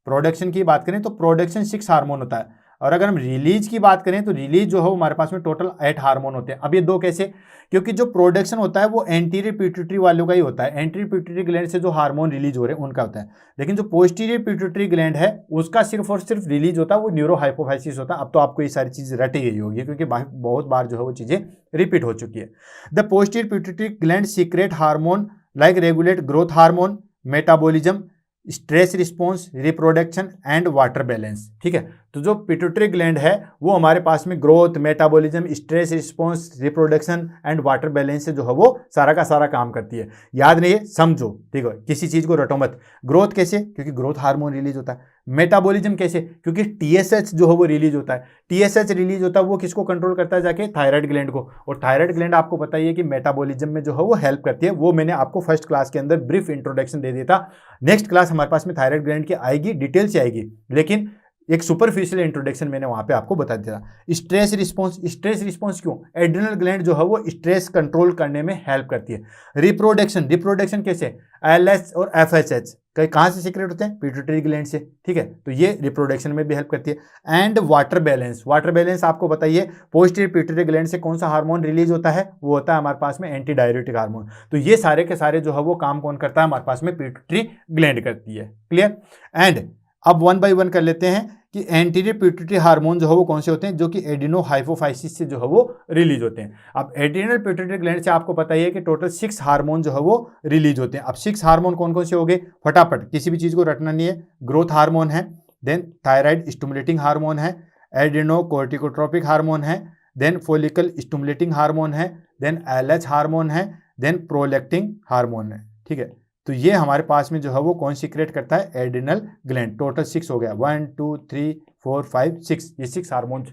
प्रोडक्शन की बात करें तो प्रोडक्शन 6 हार्मोन होता है। और अगर हम रिलीज की बात करें तो रिलीज जो है हमारे पास में टोटल 8 हार्मोन होते हैं। अब ये दो कैसे, क्योंकि जो प्रोडक्शन होता है वो एंटीरियर पिट्यूटरी वालों का ही होता है, एंटीरियर पिट्यूटरी ग्लैंड से जो हार्मोन रिलीज हो रहे हैं उनका होता है। लेकिन जो पोस्टीरियर पिट्यूटरी ग्लैंड है उसका सिर्फ और सिर्फ रिलीज होता है वो न्यूरो हाइपोफाइसिस होता है। अब तो आपको ये सारी चीज रटी गई होगी क्योंकि बहुत बार जो है वो चीजें रिपीट हो चुकी है। The posterior pituitary gland secret hormone like regulate growth hormone, metabolism, stress response, reproduction and water balance. ठीक है, तो जो पिट्यूटरी ग्लैंड है वो हमारे पास में growth, metabolism, stress response, reproduction and water balance से जो है वो सारा का सारा काम करती है। याद नहीं है, समझो, ठीक है, किसी चीज को रटो मत। ग्रोथ कैसे, क्योंकि ग्रोथ हार्मोन रिलीज होता है। मेटाबॉलिज्म कैसे, क्योंकि टीएसएच जो है वो रिलीज होता है। टीएसएच रिलीज होता है वो किसको कंट्रोल करता है, जाके थायराइड ग्लैंड को। और थायराइड ग्लैंड आपको पता ही है कि मेटाबॉलिज्म में जो है वो हेल्प करती है। वो मैंने आपको फर्स्ट क्लास के अंदर ब्रीफ इंट्रोडक्शन दे दिया था। नेक्स्ट क्लास हमारे पास में थायराइड ग्लैंड की आएगी, डिटेल से आएगी, लेकिन एक सुपरफिशियल इंट्रोडक्शन मैंने वहां पे आपको बता दिया। स्ट्रेस रिस्पॉन्स, स्ट्रेस रिस्पॉन्स क्यों, एड्रिनल ग्लैंड जो है वो स्ट्रेस कंट्रोल करने में हेल्प करती है। रिप्रोडक्शन, रिप्रोडक्शन कैसे, एलएच और एफएचएच कहाँ से सीक्रेट होते हैं, पिट्यूटरी ग्लैंड से। ठीक है, तो ये रिप्रोडक्शन में भी हेल्प करती है। And water balance, water balance आपको बताइए पोस्टीरियर पिट्यूटरी ग्लैंड से कौन सा हार्मोन रिलीज होता है, वो होता है हमारे पास में एंटी डाययूरेटिक हार्मोन। तो ये सारे के सारे जो है वो काम कौन करता है, हमारे पास में पिट्यूटरी ग्लैंड करती है। क्लियर। एंड अब वन बाय वन कर लेते हैं कि एंटीरियर पिट्यूटरी हार्मोन जो है वो कौन से होते हैं, जो कि एडिनो हाइपोफाइसिस से जो है वो रिलीज होते हैं। अब एड्रिनल पिट्यूटरी ग्लैंड से आपको पता ही है कि टोटल 6 हार्मोन जो है वो रिलीज होते हैं। अब 6 हार्मोन कौन कौन से हो गए, फटाफट, किसी भी चीज को रटना नहीं है। ग्रोथ हार्मोन है, देन थायराइड स्टिमुलेटिंग हार्मोन है, एड्रिनो कोर्टिकोट्रोपिक हार्मोन है, देन फोलिकल स्टिमुलेटिंग हार्मोन है, देन एलएच हार्मोन है, देन प्रोलैक्टिन हार्मोन है। ठीक है, तो ये हमारे पास में जो है वो कौन सीक्रेट करता है, एड्रिनल ग्लैंड। टोटल 6 हो गया, 1 2 3 4 5 6, ये 6 हार्मोन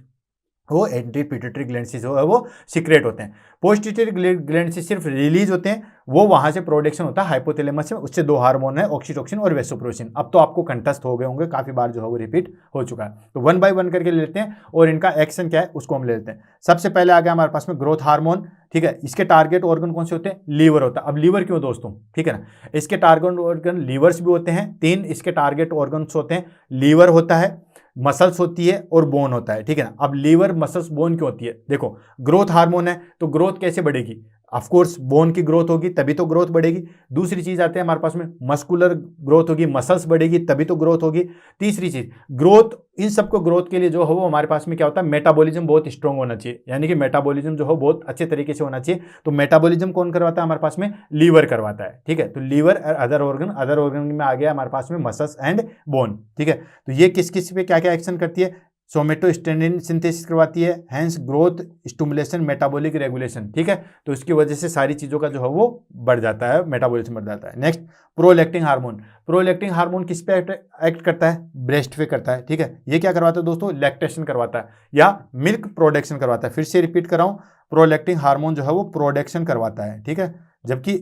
वो एंटीरियर पिट्यूटरी ग्लैंड से जो है वो सीक्रेट होते हैं। पोस्टीरियर ग्लैंड से सिर्फ रिलीज होते हैं, वो वहां से प्रोडक्शन होता है हाइपोथैलेमस में, उससे 2 हार्मोन है, ऑक्सीटोसिन और वेसोप्रोसिन। अब तो आपको कंठस्थ हो गए होंगे, काफी बार जो है वो रिपीट हो चुका है। तो वन बाय वन करके लेते हैं और इनका एक्शन क्या है उसको हम ले लेते हैं। सबसे पहले आ गया हमारे पास में ग्रोथ हार्मोन। ठीक है, इसके टारगेट ऑर्गन कौन से होते हैं, लीवर होता है। अब लीवर क्यों दोस्तों, ठीक है ना, इसके टारगेट ऑर्गन लीवर्स भी होते हैं। 3 इसके टारगेट ऑर्गन्स होते हैं, लीवर होता है, मसल्स होती है और बोन होता है। ठीक है ना, अब लीवर मसल्स बोन क्यों होती है, देखो ग्रोथ हार्मोन है तो ग्रोथ कैसे बढ़ेगी, ऑफ कोर्स बोन की ग्रोथ होगी तभी तो ग्रोथ बढ़ेगी। दूसरी चीज आते हैं हमारे पास में मस्कुलर ग्रोथ होगी, मसल्स बढ़ेगी तभी तो ग्रोथ होगी। तीसरी चीज ग्रोथ, इन सबको ग्रोथ के लिए जो है वो हमारे पास में क्या होता है, मेटाबॉलिज्म बहुत स्ट्रॉन्ग होना चाहिए, यानी कि मेटाबॉलिज्म जो है बहुत अच्छे तरीके से होना चाहिए। तो मेटाबॉलिज्म कौन करवाता है, हमारे पास में लीवर करवाता है। ठीक है, तो लीवर और अदर ऑर्गन में आ गया हमारे पास में मसल्स एंड बोन। ठीक है, तो ये किस किस पे क्या क्या एक्शन करती है, सोमेटोस्टेनिन सिंथेसिस करवाती है, hence growth stimulation metabolic regulation. ठीक है, तो इसकी वजह से सारी चीजों का जो है वो बढ़ जाता है, मेटाबॉलिज्म बढ़ जाता है। Next prolactin hormone. Prolactin hormone किस पे एक्ट करता है, ब्रेस्ट पे करता है। ठीक है, ये क्या करवाता है दोस्तों, लैक्टेशन करवाता है या मिल्क प्रोडक्शन करवाता है। फिर से रिपीट कर रहा हूं, प्रोलैक्टिन हार्मोन जो है वो प्रोडक्शन करवाता है। ठीक है, जबकि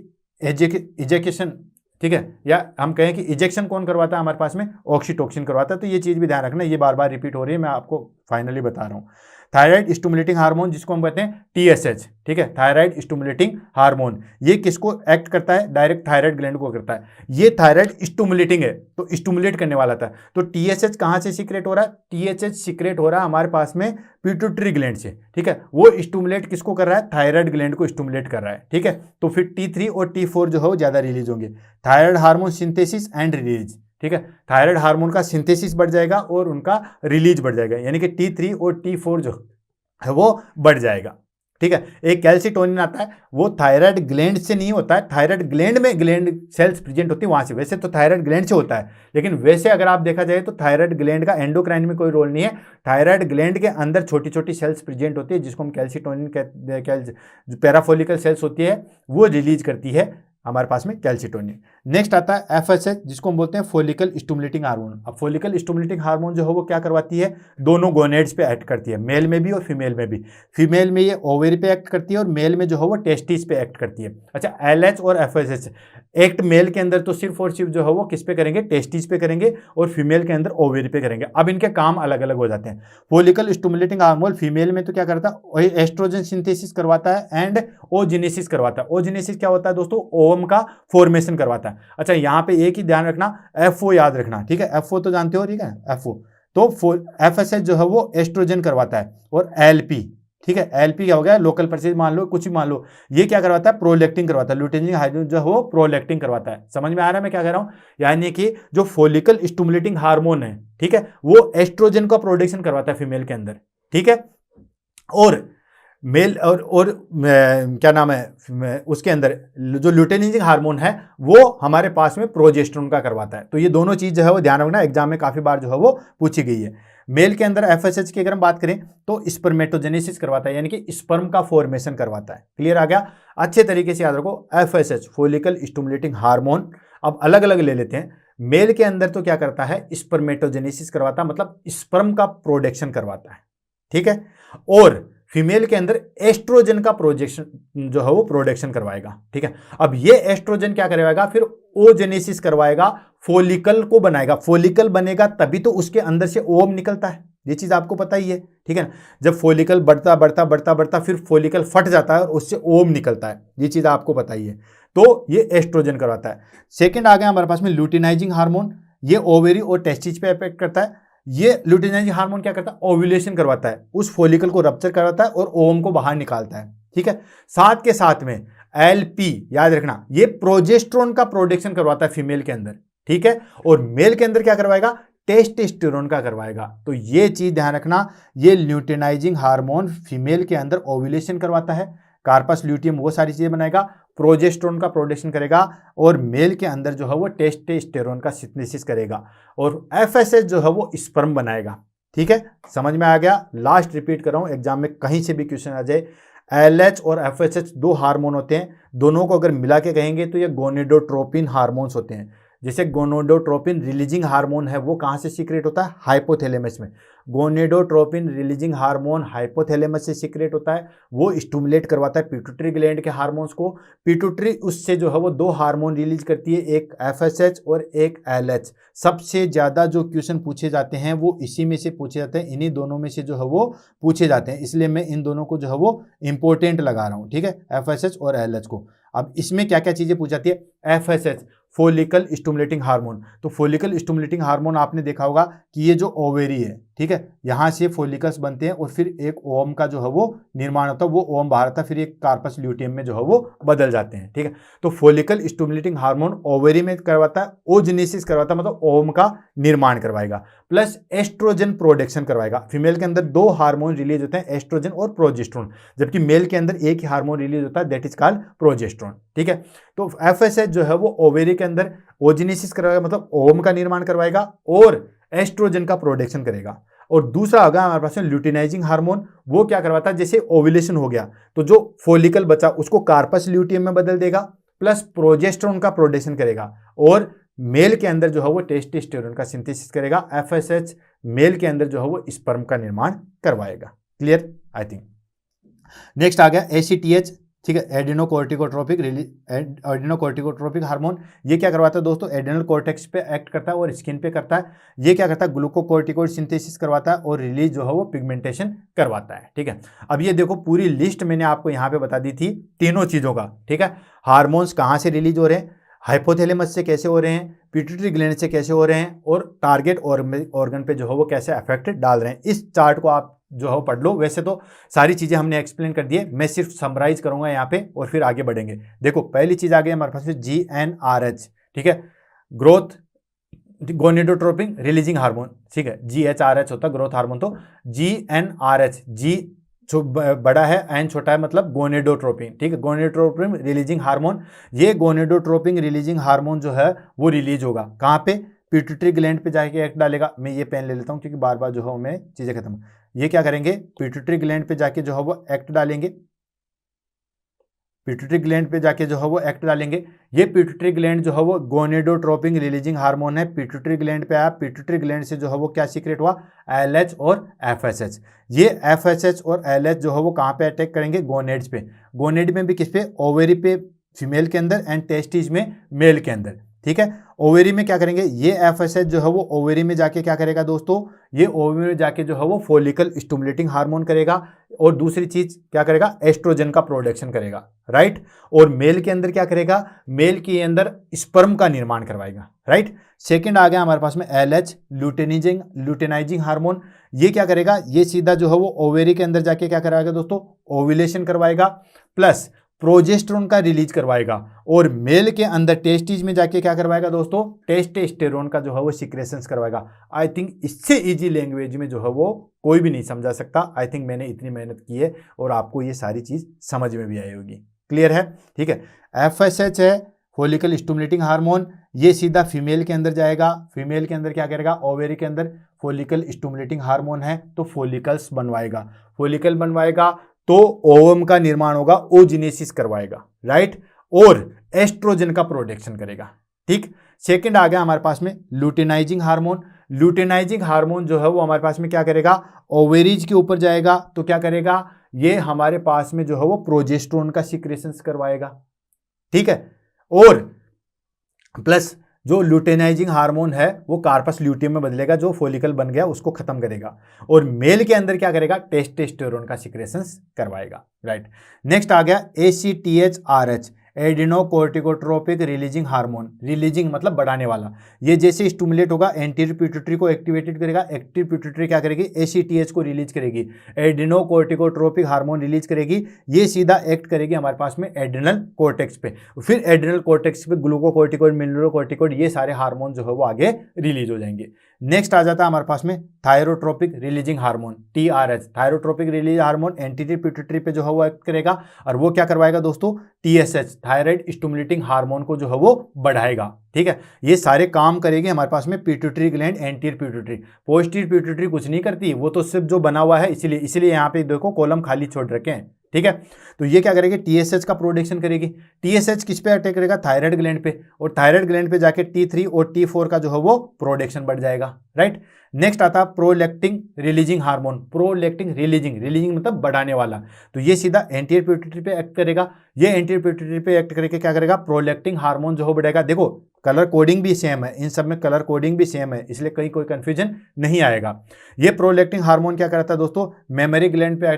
इजेक्शन, ठीक है, या हम कहें कि इजेक्शन कौन करवाता है, हमारे पास में ऑक्सीटोसिन करवाता है। तो ये चीज भी ध्यान रखना, ये बार बार रिपीट हो रही है, मैं आपको फाइनली बता रहा हूं। थायराइड स्टिमुलेटिंग हार्मोन जिसको हम कहते हैं टीएसएच, ठीक है, थायराइड स्टिमुलेटिंग हार्मोन, ये किसको एक्ट करता है, डायरेक्ट थायराइड ग्लैंड को करता है। ये थायराइड स्टिमुलेटिंग है तो स्टिमुलेट करने वाला था। तो टीएसएच कहां से सीक्रेट हो रहा है, टीएसएच सीक्रेट हो रहा है हमारे पास में पिट्यूटरी ग्लैंड से। ठीक है, वो स्टिमुलेट किसको कर रहा है, थायराइड ग्लैंड को स्टिमुलेट कर रहा है। ठीक है, तो फिर T3 और T4 जो है वो ज्यादा रिलीज होंगे। Thyroid hormone synthesis and release, ठीक है, थायराइड हार्मोन का सिंथेसिस बढ़ जाएगा और उनका रिलीज बढ़ जाएगा, यानी कि T3 और T4 जो है वो बढ़ जाएगा। ठीक है, एक कैल्सिटोनिन आता है, वो थायराइड ग्लैंड से नहीं होता है, थायराइड ग्लैंड में ग्लैंड सेल्स प्रेजेंट होती है वहां से। वैसे तो थायराइड ग्लैंड से होता है, लेकिन वैसे अगर आप देखा जाए तो थायराइड ग्लैंड का एंडोक्राइन में कोई रोल नहीं है। थायराइड ग्लैंड के अंदर छोटी छोटी सेल्स प्रेजेंट होती है जिसको हम कैल्सिटोनिन कहते हैं, पैराफोलिकल सेल्स होती है, वो रिलीज करती है हमारे पास में कैल्सिटोनिन। नेक्स्ट आता है एफएसएच, जिसको हम बोलते हैं फोलिकल स्टिमुलेटिंग हार्मोन। अब फोलिकल स्टिमुलेटिंग हार्मोन जो है वो क्या करवाती है, दोनों गोनेड्स पे एक्ट करती है, मेल में भी और फीमेल में भी। फीमेल में ये ओवरी पे एक्ट करती है और मेल में जो है वो टेस्टिस पे एक्ट करती है। अच्छा, एलएच और एफएसएच एक्ट मेल के अंदर तो सिर्फ और सिर्फ जो है वो किस पे करेंगे, टेस्टिस पे करेंगे, और फीमेल के अंदर ओवरी पे करेंगे। अब इनके काम अलग अलग हो जाते हैं। फोलिकल स्टिमुलेटिंग हार्मोन फीमेल में तो क्या करता है, एस्ट्रोजन सिंथेसिस करवाता है एंड ओजेनेसिस करवाता है। ओजेनेसिस क्या होता है दोस्तों, ओवम का फॉर्मेशन करवाता है। अच्छा, यहां पे एक ही ध्यान रखना, एफओ याद रखना, ठीक है, एफओ तो जानते हो, ठीक है, एफओ तो एफएसएच जो है वो एस्ट्रोजन करवाता है, और एलपी, ठीक है, एलपी क्या हो गया, लोकल परसेज मान लो, कुछ भी मान लो, ये क्या करवाता है, प्रोलेक्टिन करवाता है। लुटेनिक हाइड्रोजन जो है वो प्रोलेक्टिन करवाता है। समझ में आ रहा है मैं क्या कह रहा हूं, यानी कि जो फोलिकल स्टिमुलेटिंग हार्मोन है, ठीक है, वो एस्ट्रोजन का प्रोडक्शन करवाता है फीमेल के अंदर, ठीक है, और मेल और क्या नाम है उसके अंदर जो ल्यूटेनिजिंग हार्मोन है वो हमारे पास में प्रोजेस्टेरोन का करवाता है। तो ये दोनों चीज जो है वो ध्यान रखना, एग्जाम में काफी बार जो है वो पूछी गई है। मेल के अंदर एफएसएच की अगर हम बात करें तो स्पर्मेटोजेनेसिस करवाता है, यानी कि स्पर्म का फॉर्मेशन करवाता है। क्लियर आ गया, अच्छे तरीके से याद रखो, एफएसएच फोलिकल स्टिमुलेटिंग हार्मोन। अब अलग अलग ले लेते हैं। मेल के अंदर तो क्या करता है, स्पर्मेटोजेनेसिस करवाता है, मतलब स्पर्म का प्रोडक्शन करवाता है, ठीक है, और फीमेल के अंदर एस्ट्रोजन का प्रोजेक्शन जो है वो प्रोडक्शन करवाएगा, ठीक है। अब ये एस्ट्रोजन क्या करवाएगा, फिर ओजेनेसिस करवाएगा, फोलिकल को बनाएगा। फोलिकल बनेगा तभी तो उसके अंदर से ओवम निकलता है, ये चीज आपको पता ही है, ठीक है ना। जब फोलिकल बढ़ता बढ़ता बढ़ता बढ़ता फिर फोलिकल फट जाता है और उससे ओवम निकलता है, ये चीज आपको पता ही है। तो ये एस्ट्रोजन करवाता है। सेकेंड आ गया हमारे पास में ल्यूटिनाइजिंग हार्मोन। ये ओवेरी और टेस्टिस पे इफेक्ट करता है। ये ल्यूटिनाइजिंग हार्मोन क्या करता है, ओव्यूलेशन करवाता है, उस फोलिकल को रप्चर करवाता है और ओवम को बाहर निकालता है, ठीक है। साथ के साथ में एलपी याद रखना, ये प्रोजेस्टेरोन का प्रोडक्शन करवाता है फीमेल के अंदर, ठीक है, और मेल के अंदर क्या करवाएगा, टेस्टोस्टेरोन का करवाएगा। तो ये चीज ध्यान रखना, ये ल्यूटिनाइजिंग हार्मोन फीमेल के अंदर ओव्यूलेशन करवाता है, कार्पस ल्यूटियम वो सारी चीजें बनाएगा, प्रोजेस्टेरोन का प्रोडक्शन करेगा, और मेल के अंदर जो है वो टेस्टोस्टेरोन का सिंथेसिस करेगा, और एफएसएच जो है वो स्पर्म बनाएगा, ठीक है। समझ में आ गया। लास्ट रिपीट कर रहा हूं, एग्जाम में कहीं से भी क्वेश्चन आ जाए, एलएच और एफएसएच दो हार्मोन होते हैं, दोनों को अगर मिला के कहेंगे तो ये गोनेडोट्रोपिन हार्मोन्स होते हैं। जैसे गोनेडोट्रोपिन रिलीजिंग हार्मोन है, वो कहां से सीक्रेट होता है, हाइपोथैलेमस में। गोनेडोट्रोपिन रिलीजिंग हार्मोन हाइपोथैलेमस से सीक्रेट होता है, वो स्टिमुलेट करवाता है पिट्यूटरी ग्लैंड के हार्मोन्स को। पिट्यूटरी उससे जो है वो दो हार्मोन रिलीज करती है, एक एफएसएच और एक एलएच। सबसे ज्यादा जो क्वेश्चन पूछे जाते हैं वो इसी में से पूछे जाते हैं, इन्हीं दोनों में से जो है वो पूछे जाते हैं, इसलिए मैं इन दोनों को जो है वो इंपॉर्टेंट लगा रहा हूं, ठीक है, एफएसएच और एलएच को। अब इसमें क्या क्या चीजें पूछी जाती है, एफएसएच फोलिकल स्टिमुलेटिंग हार्मोन। तो फोलिकल स्टिमुलेटिंग हार्मोन आपने देखा होगा कि ये जो ओवेरी है, ठीक है, यहां से फोलिकल्स बनते हैं और फिर एक ओवम का जो है वो निर्माण होता है, वो ओवम बाहर आता है, फिर एक कार्पस ल्यूटियम में जो है वो बदल जाते हैं, ठीक है। तो फोलिकल स्टिमुलेटिंग हार्मोन ओवेरी में करवाता है, ओजेनेसिस करवाता है, मतलब ओवम का निर्माण करवाएगा, प्लस एस्ट्रोजन प्रोडक्शन करवाएगा। फीमेल के अंदर दो हार्मोन रिलीज होते हैं, एस्ट्रोजन और प्रोजेस्टेरोन, जबकि मेल के अंदर एक ही हार्मोन रिलीज होता है, दैट इज कॉल्ड प्रोजेस्टेरोन, ठीक है। तो एफएसएच जो है वो ओवेरी के अंदर ओजेनेसिस करवाएगा, मतलब ओवम का निर्माण करवाएगा और एस्ट्रोजन का प्रोडक्शन करेगा। और दूसरा होगा हमारे पास में ल्यूटिनाइजिंग हार्मोन, वो क्या करवाता है, जैसे ओव्यूलेशन हो गया तो जो फोलिकल बचा उसको कार्पस ल्यूटियम में बदल देगा, प्लस प्रोजेस्टेरोन का प्रोडक्शन करेगा, और मेल के अंदर जो है वो टेस्टोस्टेरोन का सिंथेसिस करेगा। एफएसएच मेल के अंदर जो है वो स्पर्म का निर्माण करवाएगा। Clear, I think. नेक्स्ट आ गया एसीटीएच, ठीक है, एडिनोकोर्टिकोट्रोपिक एडिनोकोर्टिकोट्रोपिक हार्मोन। ये क्या करवाता है दोस्तों, एडिनल कॉर्टेक्स पे एक्ट करता है और स्किन पे करता है। ये क्या करता है, ग्लूकोकोर्टिकोइड सिंथेसिस करवाता है और रिलीज जो है वो पिगमेंटेशन करवाता है, ठीक है। अब ये देखो पूरी लिस्ट मैंने आपको यहाँ पे बता दी थी तीनों चीजों का, ठीक है। हार्मोन्स कहाँ से रिलीज हो रहे हैं, हाइपोथैलेमस से कैसे हो रहे हैं, पिट्यूटरी ग्लैंड से कैसे हो रहे हैं, और टारगेट ऑर्गन पे जो है वो कैसे इफेक्ट डाल रहे हैं। इस चार्ट को आप जो है पढ़ लो। वैसे तो सारी चीजें हमने एक्सप्लेन कर दी है, मैं सिर्फ समराइज करूंगा यहाँ पे और फिर आगे बढ़ेंगे। देखो पहली चीज आ गई हमारे पास GnRH, ठीक है, ग्रोथ गोनेडोट्रोपिन रिलीजिंग हार्मोन, ठीक है, GHRH होता है ग्रोथ हार्मोन। तो GnRH, G बड़ा है, एन छोटा है, मतलब गोनेडोट्रोपिन, ठीक है, गोनेडोट्रोपिन रिलीजिंग हार्मोन। ये गोनेडोट्रोपिन रिलीजिंग हार्मोन जो है वो रिलीज होगा कहाँ पे, पिट्यूटरी ग्लैंड पे जाके एक्ट डालेगा। मैं ये पेन ले लेता हूँ क्योंकि बार बार जो है मैं चीजें खत्म। ये क्या करेंगे, पिट्यूटरी ग्लैंड पे जाके जो है वो एक्ट डालेंगे, पिट्यूटरी ग्लैंड पे जाके जो है वो एक्ट डालेंगे। ये पिट्यूटरी ग्लैंड जो है वो गोनेडोट्रोपिन रिलीजिंग हार्मोन है। पिट्यूटरी ग्लैंड पे आया, पिट्यूटरी ग्लैंड से जो है वो क्या सीक्रेट हुआ, एलएच और एफएसएच। ये एफएसएच और एलएच जो है वो कहाँ पे अटैक करेंगे, गोनेड्स पे। गोनेड में भी किस पे, ओवेरी पे फीमेल के अंदर एंड टेस्टिस में मेल के अंदर, ठीक है। ओवेरी में क्या करेंगे, ये एफएसएच जो है वो ओवेरी में जाके क्या करेगा दोस्तों, ये ओवेरी में जाके जो है वो फॉलिकल स्टिमुलेटिंग हार्मोन करेगा। और दूसरी चीज क्या करेगा, एस्ट्रोजन का प्रोडक्शन करेगा, राइट। और मेल के अंदर क्या करेगा, मेल के अंदर स्पर्म का निर्माण करवाएगा, राइट। सेकंड आ गया हमारे पास में एलएच, लुटेनाइजिंग हार्मोन। ये क्या करेगा, ये सीधा जो है वो ओवेरी के अंदर जाके क्या कराएगा दोस्तों, ओव्यूलेशन करवाएगा, प्लस प्रोजेस्टेरोन का रिलीज करवाएगा। और मेल के अंदर टेस्टिस में जाके क्या करवाएगा दोस्तों, टेस्टोस्टेरोन का जो है वो सिक्रेशंस करवाएगा। आई थिंक इससे इजी लैंग्वेज में जो है वो कोई भी नहीं समझा सकता। आई थिंक मैंने इतनी मेहनत की है और आपको ये सारी चीज समझ में भी आई होगी। क्लियर है, ठीक है। एफएसएच है फॉलिकल स्टिमुलेटिंग हार्मोन, ये सीधा फीमेल के अंदर जाएगा। फीमेल के अंदर क्या करेगा, ओवेरी के अंदर फॉलिकल स्टिमुलेटिंग हार्मोन है तो फॉलिकल्स बनवाएगा। फॉलिकल बनवाएगा तो ओवम का निर्माण होगा, ओजिनेसिस करवाएगा, राइट। और एस्ट्रोजन का प्रोडक्शन करेगा, ठीक। सेकंड आ गया हमारे पास में लुटेनाइजिंग हार्मोन। लुटेनाइजिंग हार्मोन जो है वो हमारे पास में क्या करेगा, ओवेरीज के ऊपर जाएगा तो क्या करेगा, ये हमारे पास में जो है वो प्रोजेस्टेरोन का सिक्रेशंस करवाएगा, ठीक है। और प्लस जो लुटेनाइजिंग हार्मोन है वो कार्पस ल्यूटियम में बदलेगा, जो फॉलिकल बन गया उसको खत्म करेगा। और मेल के अंदर क्या करेगा, टेस्टोस्टेरोन का सिक्रेशंस करवाएगा, राइट। नेक्स्ट आ गया ACTH-RH, एडिनोकोर्टिकोट्रोपिक रिलीजिंग हार्मोन। रिलीजिंग मतलब बढ़ाने वाला। ये जैसे स्टिमुलेट होगा एंटीरियर पिट्यूटरी को एक्टिवेटेड करेगा, एक्टिव पिट्यूटरी क्या करेगी, ACTH को रिलीज करेगी, एडिनोकोर्टिकोट्रोपिक हार्मोन रिलीज करेगी। ये सीधा एक्ट करेगी हमारे पास में एड्रिनल कॉर्टेक्स पे, फिर एड्रिनल कॉर्टेक्स पे ग्लूकोकोर्टिकोइड, मिनरलोकोर्टिकोइड, ये सारे हार्मोन जो है वो आगे रिलीज हो जाएंगे। नेक्स्ट आ जाता है हमारे पास में thyrotropic releasing hormone, TRH। Thyrotropic release hormone anterior pituitary पे जो है वो एक्ट करेगा और वो क्या करवाएगा दोस्तों, TSH, थायराइड स्टिमुलेटिंग हार्मोन को जो है वो बढ़ाएगा, ठीक है। ये सारे काम करेंगे हमारे पास में pituitary gland, anterior pituitary. Posterior pituitary कुछ नहीं करती, वो तो सिर्फ जो बना हुआ है, इसीलिए यहाँ पे देखो कॉलम खाली छोड़ रखे हैं, ठीक है। तो ये क्या करेगी, TSH का प्रोडक्शन करेगी। TSH किस पे अटैक करेगा, थायराइड ग्लैंड पे, और थायराइड ग्लैंड पे जाके T3 और T4 का जो है वो प्रोडक्शन बढ़ जाएगा, राइट। नेक्स्ट आता है prolactin releasing hormone. Prolactin releasing मतलब बढ़ाने वाला। तो ये सीधा एंटीरियर पिट्यूटरी पे एक्ट करेगा। ये एंटीरियर पिट्यूटरी पे एक्ट करके क्या करेगा, प्रोलैक्टिन हार्मोन जो हो बढ़ाएगा। देखो कलर कोडिंग भी सेम है, इन सब में कलर कोडिंग भी सेम है, इसलिए कहीं कोई कंफ्यूजन नहीं आएगा। ये प्रोलैक्टिन हार्मोन क्या करता है दोस्तों, मेमोरी ग्लैंड पे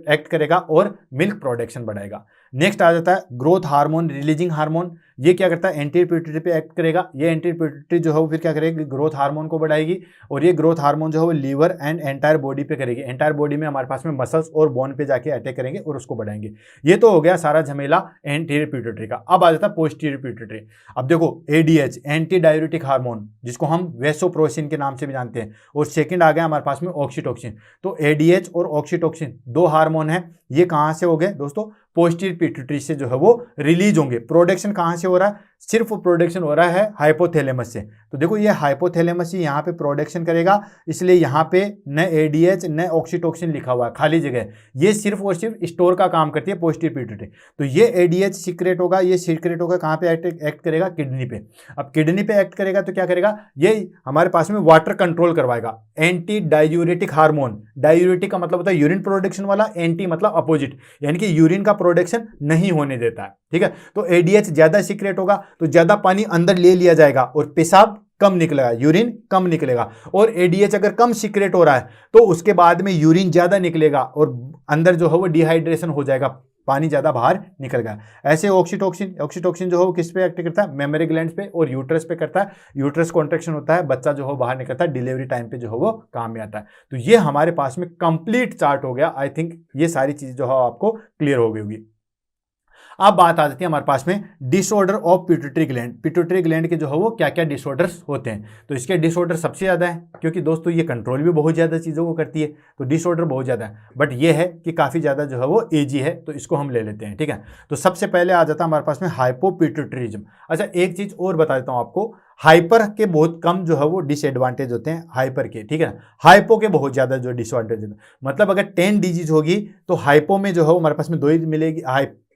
एक्ट करेगा और मिल्क प्रोडक्शन बढ़ाएगा। नेक्स्ट आ जाता है ग्रोथ हार्मोन रिलीजिंग हार्मोन। ये क्या करता है, एंटीरियर पिट्यूटरी पे एक्ट करेगा। ये एंटीरियर पिट्यूटरी जो है वो फिर क्या करेगी, ग्रोथ हार्मोन को बढ़ाएगी। और ये ग्रोथ हार्मोन जो है वो लीवर एंड एंटायर बॉडी पे करेगी। एंटायर बॉडी में हमारे पास में मसल्स और बोन पे जाके अटैक करेंगे और उसको बढ़ाएंगे। ये तो हो गया सारा झमेला एंटीरियर पिट्यूटरी का। अब आ जाता है पोस्टीरियर पिट्यूटरी। अब देखो ADH, एंटी डायूरेटिक हार्मोन, जिसको हम वेसोप्रोसिन के नाम से भी जानते हैं। और सेकंड आ गया हमारे पास में ऑक्सीटोसिन। तो ADH और ऑक्सीटोसिन दो हार्मोन है। ये कहां से हो गए दोस्तों, पोस्टीरियर पिट्यूटरी से जो है वो रिलीज होंगे। प्रोडक्शन कहां से हो रहा है, सिर्फ प्रोडक्शन हो रहा है हाइपोथैलेमस से। तो देखो ये हाइपोथैलेमस ही यहाँ पे प्रोडक्शन करेगा, इसलिए यहाँ पे न ADH न ऑक्सीटोसिन लिखा हुआ है, खाली जगह। ये सिर्फ और सिर्फ स्टोर का काम करती है पोस्टीरियर पिट्यूटरी। तो ये ADH सीक्रेट होगा, ये सीक्रेट होगा कहाँ पे एक्ट करेगा, किडनी पे। अब किडनी पे एक्ट करेगा तो क्या करेगा, ये हमारे पास में वाटर कंट्रोल करवाएगा। एंटी डायूरेटिक हार्मोन, डायूरेटिक का मतलब होता है यूरिन प्रोडक्शन वाला, एंटी मतलब अपोजिट, यानी कि यूरिन का प्रोडक्शन नहीं होने देता है, ठीक है। तो ADH ज्यादा सीक्रेट होगा तो ज्यादा पानी अंदर ले लिया जाएगा और पेशाब कम निकलेगा, यूरिन कम निकलेगा। और ADH अगर कम सीक्रेट हो रहा है तो उसके बाद में यूरिन ज्यादा निकलेगा और अंदर जो है वो डिहाइड्रेशन हो जाएगा, पानी ज्यादा बाहर निकल गया। ऐसे ऑक्सीटोसिन जो है वो किस पे एक्ट करता है, मेमोरी ग्लैंड्स पे और यूट्रस पे करता है। यूट्रस कॉन्ट्रैक्शन होता है, बच्चा जो है बाहर निकलता है, डिलीवरी टाइम पे जो है वो काम में आता है। तो ये हमारे पास में कंप्लीट चार्ट हो गया। आई थिंक ये सारी चीजें जो है आपको क्लियर हो गई होगी। अब बात आ जाती है हमारे पास में disorder of pituitary gland. Pituitary gland के जो है वो क्या क्या डिसऑर्डर्स होते हैं। तो इसके डिसऑर्डर सबसे ज्यादा है, क्योंकि दोस्तों ये कंट्रोल भी बहुत ज्यादा चीजों को करती है, तो डिसऑर्डर बहुत ज्यादा है। बट ये है कि काफी ज्यादा जो है वो एजी है, तो इसको हम ले लेते हैं, ठीक है। तो सबसे पहले आ जाता है हमारे पास में हाइपोपिट्यूटरिज्म। अच्छा एक चीज और बता देता हूं आपको, हाइपर के बहुत कम जो है वो डिसएडवांटेज होते हैं हाइपर के, ठीक है ना। हाइपो के बहुत ज्यादा जो डिसएडवांटेज होते हैं, मतलब अगर 10 डिजीज होगी तो हाइपो में जो है वो हमारे पास में 2 ही मिलेगी,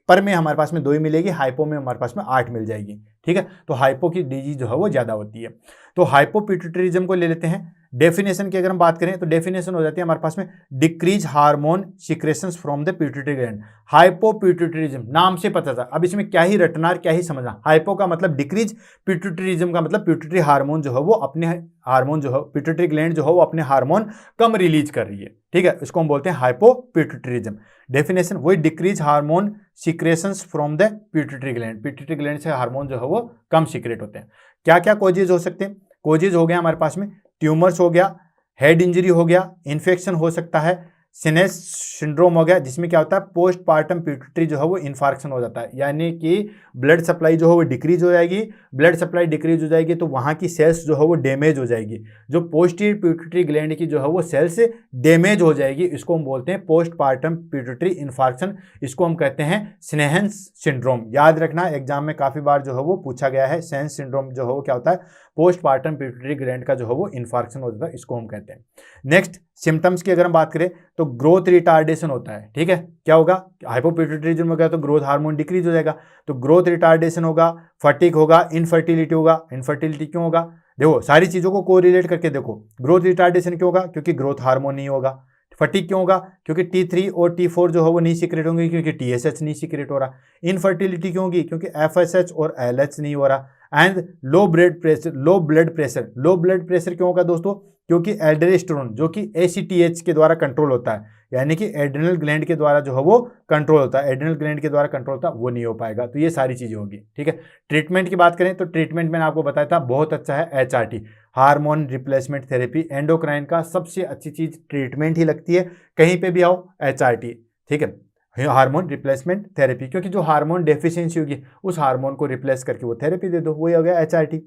पर में हमारे पास में 2 ही मिलेगी, हाइपो में हमारे पास में 8 मिल जाएगी। ठीक है, तो हाइपो की डीजी जो है वो ज़्यादा होती है। तो हाइपोपिट्यूटरिज्म को ले लेते हैं। डेफिनेशन की अगर हम बात करें तो डेफिनेशन हो जाती है हमारे पास में decrease hormone secretions from the pituitary gland. Hypopituitarism नाम से पता था, अब इसमें क्या ही रटना क्या ही समझना। हाइपो का मतलब डिक्रीज, पिट्यूटरिज्म का मतलब पिट्यूटरी हार्मोन जो है वो अपने हार्मोन जो है पिट्यूटरी ग्लैंड जो है वो अपने हार्मोन कम रिलीज कर रही है। ठीक है, इसको हम बोलते हैं हाइपोपिट्यूटरिज्म। डेफिनेशन वही decrease hormone secretions from the pituitary gland. Pituitary gland से हार्मोन जो है वो कम सीक्रेट होते हैं। क्या क्या कॉजेज हो सकते हैं? कॉजेज हो गया हमारे पास में ट्यूमर्स हो गया, हेड इंजरी हो गया, इन्फेक्शन हो सकता है, सेनेस सिंड्रोम हो गया जिसमें क्या होता है पोस्टपार्टम पिट्यूटरी जो है वो इन्फार्क्शन हो जाता है, यानी कि ब्लड सप्लाई जो है वो डिक्रीज हो जाएगी। ब्लड सप्लाई डिक्रीज हो जाएगी तो वहाँ की सेल्स जो है वो डैमेज हो जाएगी। जो पोस्टीरियर पिट्यूटरी ग्लैंड की जो है वो सेल्स डैमेज हो जाएगी, इसको हम बोलते हैं पोस्टपार्टम पिट्यूटरी इन्फार्क्शन। इसको हम कहते हैं स्नेहन सिंड्रोम। याद रखना, एग्जाम में काफ़ी बार जो है वो पूछा गया है। स्नेहन सिंड्रोम जो है वो क्या होता है पोस्टपार्टम पिट्यूटरी ग्लैंड का जो है वो इन्फार्क्शन हो जाता है, इसको हम कहते हैं। नेक्स्ट सिम्टम्स की अगर हम बात करें तो ग्रोथ रिटार्डेशन होता है। ठीक है, क्या होगा हाइपोपिट्यूटरिज्म में गया तो ग्रोथ हार्मोन डिक्रीज हो जाएगा, तो ग्रोथ रिटार्डेशन होगा, फटीग होगा, इनफर्टिलिटी होगा। इनफर्टिलिटी क्यों होगा? देखो सारी चीज़ों को कोरिलेट करके देखो। ग्रोथ रिटार्डेशन क्यों होगा? क्योंकि ग्रोथ हार्मोन नहीं होगा। फटीग क्यों होगा? क्योंकि T3 और T4 जो है वो नहीं सीक्रेट होंगे, क्योंकि TSH नहीं सीक्रेट हो रहा। इनफर्टिलिटी क्यों होगी? क्योंकि FSH और LH नहीं हो रहा। And low blood pressure, low blood pressure. Low blood pressure क्यों होगा दोस्तों? क्योंकि एल्डोस्टेरोन जो कि ACTH के द्वारा कंट्रोल होता है, यानी कि एड्रिनल ग्लैंड के द्वारा जो है वो कंट्रोल होता है, एड्रिनल ग्लैंड के द्वारा कंट्रोल होता है, वो नहीं हो पाएगा। तो ये सारी चीज़ें होगी। ठीक है, ट्रीटमेंट की बात करें तो ट्रीटमेंट मैंने आपको बताया था बहुत अच्छा है HRT, hormone replacement therapy. Endocrine का सबसे अच्छी चीज़ ट्रीटमेंट ही लगती है, कहीं पे भी आओ HRT। ठीक है, हार्मोन रिप्लेसमेंट थेरेपी, क्योंकि जो हार्मोन डेफिशिएंसी होगी उस हार्मोन को रिप्लेस करके वो थेरेपी दे दो, वही हो गया HRT।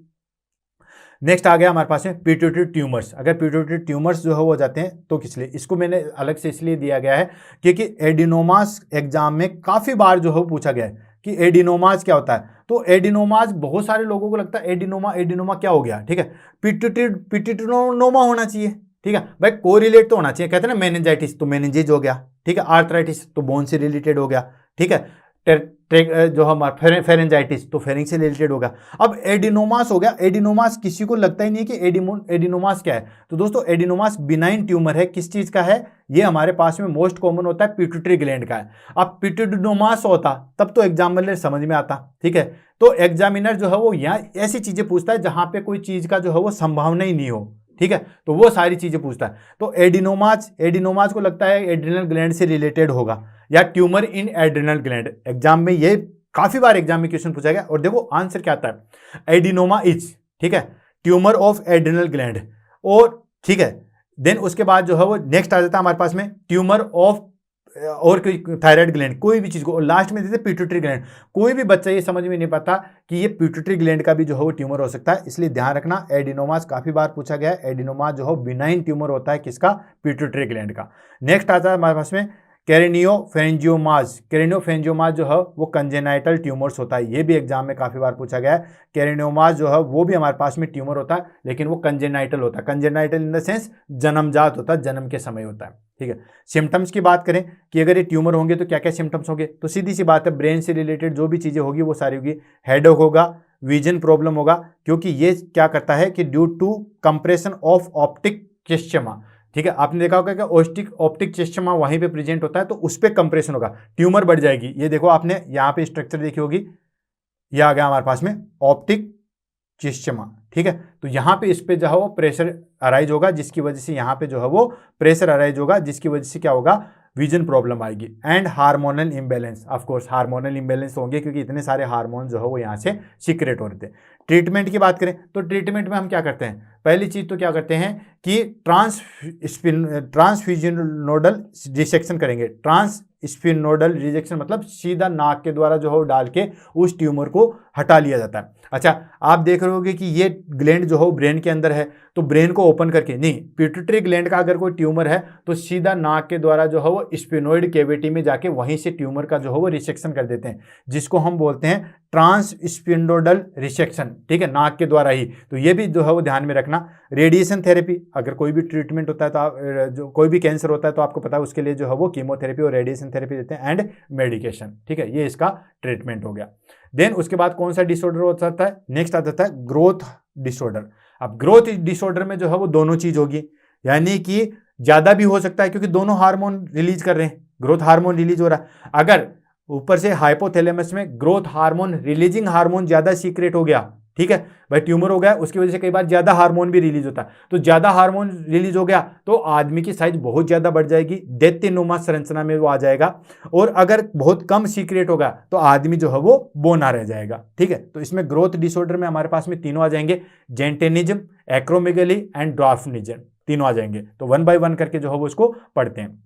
नेक्स्ट आ गया हमारे पास में पिट्यूटरी ट्यूमर्स। अगर पिट्यूटरी ट्यूमर्स जो है वो जाते हैं तो किस लिए, इसको मैंने अलग से इसलिए दिया गया है क्योंकि एडिनोमास एग्जाम में काफ़ी बार जो है पूछा गया है कि एडिनोमास क्या होता है। तो एडिनोमास बहुत सारे लोगों को लगता है एडिनोमा क्या हो गया। ठीक है, पिट्यूटरिनोमा होना चाहिए। ठीक है भाई, कोरिलेट तो होना चाहिए। कहते हैं ना मेनिंजाइटिस तो मेनिंजेज हो गया। ठीक है, आर्थराइटिस तो बोन से रिलेटेड हो गया। ठीक है, जो हमारा फेरेंजाइटिस तो फेरिंग से रिलेटेड होगा। अब एडिनोमास हो गया। एडिनोमास किसी को लगता ही नहीं कि एडिनोमास क्या है। तो दोस्तों एडिनोमास बिनाइन ट्यूमर है। किस चीज का है? ये हमारे पास में मोस्ट कॉमन होता है पिट्यूटरी ग्लैंड का है। अब पिट्यूटरिनोमास होता तब तो एग्जामिनर समझ में आता। ठीक है, तो एग्जामिनर जो है वो यहाँ ऐसी चीजें पूछता है जहां पे कोई चीज का जो है वो संभावना ही नहीं हो। ठीक है, तो वो सारी चीजें पूछता है। तो एडिनोमास को लगता है एड्रिनल ग्लैंड से रिलेटेड होगा या ट्यूमर इन एड्रिनल ग्लैंड। एग्जाम में ये काफी बार एग्जाम में क्वेश्चन पूछा गया। और देखो आंसर क्या आता है, एडिनोमा इज, ठीक है, ट्यूमर ऑफ एड्रिनल ग्लैंड। और ठीक है, देन उसके बाद जो है वो नेक्स्ट आ जाता है हमारे पास में ट्यूमर ऑफ और कोई थायराइड ग्लैंड, कोई भी चीज को, और लास्ट में देते पिट्यूटरी ग्लैंड। कोई भी बच्चा ये समझ में नहीं पाता कि ये पिट्यूटरी ग्लैंड का भी जो है वो ट्यूमर हो सकता है, इसलिए ध्यान रखना। एडिनोमास काफी बार पूछा गया है। एडिनोमा जो है बिनाइन ट्यूमर होता है किसका? पिट्यूटरी ग्लैंड का। नेक्स्ट आता है हमारे पास में कैरेनियोफेरेंजियोमास। कैरेनियोफेरेंजियोमास जो है वो कंजेनाइटल ट्यूमर्स होता है। ये भी एग्जाम में काफी बार पूछा गया है। कैरेनियोमास जो है वो भी हमारे पास में ट्यूमर होता है, लेकिन वो कंजेनाइटल होता है। कंजेनाइटल इन द सेंस जन्मजात होता है, जन्म के समय होता है। ठीक है, सिम्टम्स की बात करें कि अगर ये ट्यूमर होंगे तो क्या क्या सिम्टम्स होंगे, तो सीधी सी बात है ब्रेन से रिलेटेड जो भी चीजें होगी वो सारी होगी। हेडेक होगा, विजन प्रॉब्लम होगा, क्योंकि ये क्या करता है कि due to compression of optic chiasma. ठीक है, आपने देखा होगा कि ऑप्टिक चिस्टमा वहीं पे प्रेजेंट होता है, तो उस पर कंप्रेशन होगा, ट्यूमर बढ़ जाएगी। ये देखो आपने यहाँ पे स्ट्रक्चर देखी होगी, ये आ गया हमारे पास में ऑप्टिक चिस्टमा। ठीक है, तो यहाँ पे इस पे जो है वो प्रेशर अराइज होगा, जिसकी वजह से यहाँ पे जो है वो प्रेशर अराइज होगा, जिसकी वजह से क्या होगा, विजन प्रॉब्लम आएगी। And hormonal imbalance, of course hormonal imbalance होंगे क्योंकि इतने सारे हार्मोन जो है वो यहाँ से सीक्रेट हो रहे थे। ट्रीटमेंट की बात करें तो ट्रीटमेंट में हम क्या करते हैं, पहली चीज तो क्या करते हैं कि ट्रांसफ्यूजनोडल रिसेक्शन करेंगे। ट्रांसस्फिनोडल रिजेक्शन मतलब सीधा नाक के द्वारा जो है डाल के उस ट्यूमर को हटा लिया जाता है। अच्छा, आप देख रहे होगे कि ये ग्लैंड जो है ब्रेन के अंदर है, तो ब्रेन को ओपन करके नहीं, पिट्यूटरी ग्लैंड का अगर कोई ट्यूमर है तो सीधा नाक के द्वारा जो है वो स्फिनोइड कैविटी में जाके वहीं से ट्यूमर का जो है वो रिसेक्शन कर देते हैं, जिसको हम बोलते हैं ट्रांसस्पिंडोडल रिसेक्शन, ठीक है, नाक के द्वारा ही, तो ये भी जो है वो ध्यान में रखना। रेडिएशन थेरेपी, अगर कोई भी ट्रीटमेंट होता है तो आप जो कोई भी कैंसर होता है तो आपको पता है उसके लिए जो है वो कीमोथेरेपी और रेडिएशन थेरेपी देते हैं एंड मेडिकेशन, ठीक है, ये इसका ट्रीटमेंट हो गया। देन उसके बाद कौन सा डिसऑर्डर हो सकता है, नेक्स्ट आ जाता है ग्रोथ डिसऑर्डर। अब ग्रोथ डिसऑर्डर में जो है वो दोनों चीज होगी, यानी कि ज्यादा भी हो सकता है क्योंकि दोनों हार्मोन रिलीज कर रहे हैं, ग्रोथ हार्मोन रिलीज हो रहा है। अगर ऊपर से हाइपोथैलेमस में ग्रोथ हार्मोन रिलीजिंग हार्मोन ज्यादा सीक्रेट हो गया, ठीक है भाई, ट्यूमर हो गया, उसकी वजह से कई बार ज्यादा हार्मोन भी रिलीज होता है, तो ज्यादा हार्मोन रिलीज हो गया तो आदमी की साइज बहुत ज्यादा बढ़ जाएगी, दैत्यनुमा संरचना में वो आ जाएगा। और अगर बहुत कम सीक्रेट होगा तो आदमी जो है वो बोना रह जाएगा, ठीक है। तो इसमें ग्रोथ डिसऑर्डर में हमारे पास में तीनों आ जाएंगे, जेंटेनिज्म, एक्रोमेगली एंड ड्वार्फिज्म, तीनों आ जाएंगे। तो 1 बाय 1 करके जो है वो इसको पढ़ते हैं।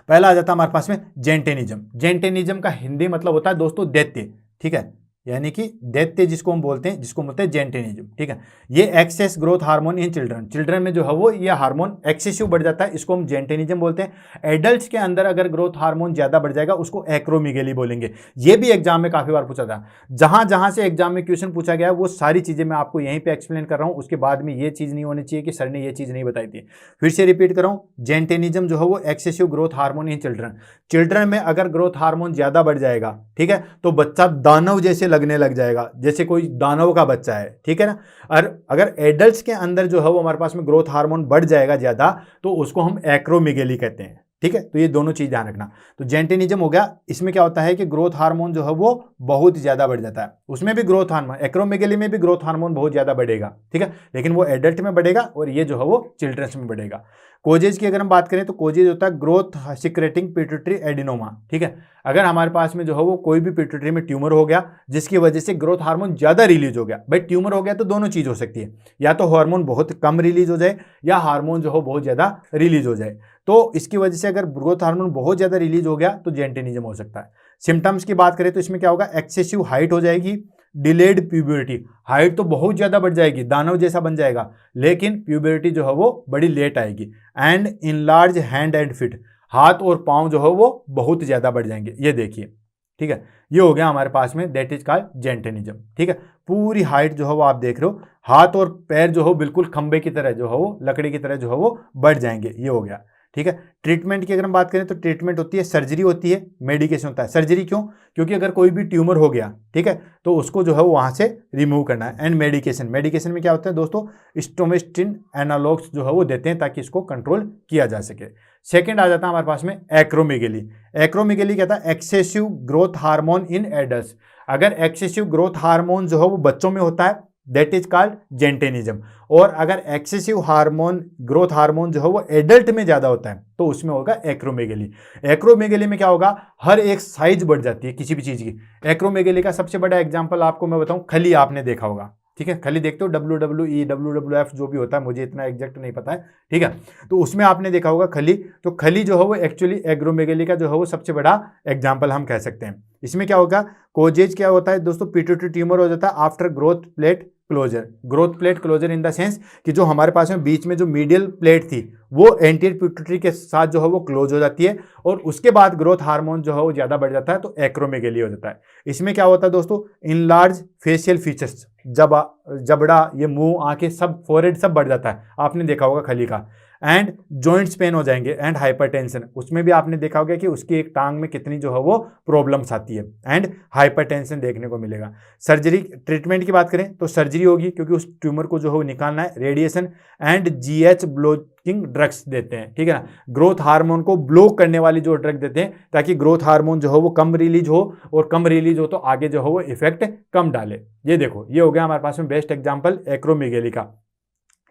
पहला आ जाता है हमारे पास में जेंटेनिज्म। जेंटेनिज्म का हिंदी मतलब होता है दोस्तों दैत्य, ठीक है, यानी कि दैत्य जिसको हम बोलते हैं, जिसको बोलते हैं जेंटेनिज्म, ठीक है। ये excess growth hormone in children, children में जो है वो ये हार्मोन एक्सेसिव बढ़ जाता है, इसको हम जेंटेनिज्म बोलते हैं। एडल्ट्स के अंदर अगर ग्रोथ हार्मोन ज्यादा बढ़ जाएगा उसको एक्रोमेगली बोलेंगे। ये भी एग्जाम में काफी बार पूछा था, जहां जहां से एग्जाम में क्वेश्चन पूछा गया वो सारी चीजें मैं आपको यहीं पे एक्सप्लेन कर रहा हूं, उसके बाद में ये चीज नहीं होनी चाहिए कि सर ने ये चीज नहीं बताई थी। फिर से रिपीट कर रहा हूं, जेंटेनिज्म जो है वो excessive growth hormone in children, children में अगर ग्रोथ हार्मोन ज्यादा बढ़ जाएगा, ठीक है, तो बच्चा दानव जैसे लगने लग जाएगा, जैसे कोई दानव का बच्चा है, ठीक है ना। और अगर एडल्ट्स के अंदर जो है वो हमारे पास में ग्रोथ हार्मोन बढ़ जाएगा ज्यादा तो उसको हम एक्रोमेगली कहते हैं, ठीक है। तो ये दोनों चीज ध्यान रखना। तो जेंटेनिज्म हो गया, इसमें क्या होता है कि ग्रोथ हार्मोन जो है वो बहुत ज्यादा बढ़ जाता है, उसमें भी ग्रोथ हार्मोन, एक्रोमेगली में भी ग्रोथ हार्मोन बहुत ज्यादा बढ़ेगा, ठीक है, लेकिन वो एडल्ट में बढ़ेगा और ये जो है वो चिल्ड्रंस में बढ़ेगा। कोजेज की अगर हम बात करें तो कोजेज होता है ग्रोथ सिक्रेटिंग पिट्यूटरी एडिनोमा, ठीक है। अगर हमारे पास में जो है वो कोई भी पिट्यूटरी में ट्यूमर हो गया जिसकी वजह से ग्रोथ हार्मोन ज्यादा रिलीज हो गया, भाई ट्यूमर हो गया तो दोनों चीज हो सकती है, या तो हार्मोन बहुत कम रिलीज हो जाए या हार्मोन जो हो बहुत ज्यादा रिलीज हो जाए। तो इसकी वजह से अगर ग्रोथ हार्मोन बहुत ज्यादा रिलीज हो गया तो जेंटेनिज्म हो सकता है। सिम्टम्स की बात करें तो इसमें क्या होगा, एक्सेसिव हाइट हो जाएगी, डिलेड प्यूबरिटी, हाइट तो बहुत ज्यादा बढ़ जाएगी, दानव जैसा बन जाएगा, लेकिन प्यूबरिटी जो है वो बड़ी लेट आएगी। And enlarge hand and fit, हाथ और पांव जो है वो बहुत ज्यादा बढ़ जाएंगे, ये देखिए, ठीक है। ये हो गया हमारे पास में, दैट इज कॉल्ड जेंटेनिज्म, ठीक है। पूरी हाइट जो है वो आप देख रहे हो, हाथ और पैर जो हो बिल्कुल खंबे की तरह जो है वो, लकड़ी की तरह जो है वो बढ़ जाएंगे, ये हो गया, ठीक है। ट्रीटमेंट की अगर हम बात करें तो ट्रीटमेंट होती है, सर्जरी होती है, मेडिकेशन होता है। सर्जरी क्यों, क्योंकि अगर कोई भी ट्यूमर हो गया, ठीक है, तो उसको जो है वहां से रिमूव करना है। एंड मेडिकेशन, मेडिकेशन में क्या होता है दोस्तों, स्टोमेस्टिन एनालॉग्स जो है वो देते हैं ताकि इसको कंट्रोल किया जा सके। सेकंड आ जाता है हमारे पास में एक्रोमेगली। एक्रोमेगली क्या था, excessive growth hormone in adults, अगर एक्सेसिव ग्रोथ हार्मोन जो है वो बच्चों में होता है दैट इज कॉल्ड जेंटेनिज्म, और अगर एक्सेसिव हार्मोन ग्रोथ हार्मोन जो है वो एडल्ट में ज्यादा होता है तो उसमें होगा एक्रोमेगली। एक्रोमेगली में क्या होगा, हर एक साइज बढ़ जाती है किसी भी चीज की। एक्रोमेगली का सबसे बड़ा एग्जांपल आपको मैं बताऊं, खली आपने देखा होगा, ठीक है, खली देखते हो, WWE WWF जो भी होता है, मुझे इतना एग्जैक्ट नहीं पता है, ठीक है, तो उसमें आपने देखा होगा खली, तो खली जो है वो एक्चुअली एक्रोमेगली का जो है वो सबसे बड़ा एग्जाम्पल हम कह सकते हैं। इसमें क्या होगा, कोजेज क्या होता है दोस्तों, पिट्यूटरी ट्यूमर हो जाता है after growth plate closure. Growth plate closure in the sense कि जो हमारे पास में बीच में जो मीडियल प्लेट थी वो एंटीरियर पिट्यूटरी के साथ जो है वो क्लोज हो जाती है, और उसके बाद ग्रोथ हार्मोन जो है वो ज्यादा बढ़ जाता है तो एक्रोमेगली हो जाता है। इसमें क्या होता है दोस्तों, इनलार्ज फेशियल फीचर्स, जबड़ा, ये मुंह, आंखें, सब फोरहेड सब बढ़ जाता है, आपने देखा होगा खली का। एंड जॉइंट्स पेन हो जाएंगे, एंड हाइपरटेंशन, उसमें भी आपने देखा होगा कि उसकी एक टांग में कितनी जो है वो प्रॉब्लम्स आती है, एंड हाइपरटेंशन देखने को मिलेगा। सर्जरी, ट्रीटमेंट की बात करें तो सर्जरी होगी क्योंकि उस ट्यूमर को जो है वो निकालना है। Radiation and GH blocking drugs देते हैं, ठीक है ना, ग्रोथ हार्मोन को ब्लॉक करने वाली जो ड्रग देते हैं ताकि ग्रोथ हार्मोन जो है वो कम रिलीज हो, और कम रिलीज हो तो आगे जो है वो इफेक्ट कम डाले। ये देखो, ये हो गया हमारे पास में बेस्ट एग्जाम्पल एक्रोमेगली का।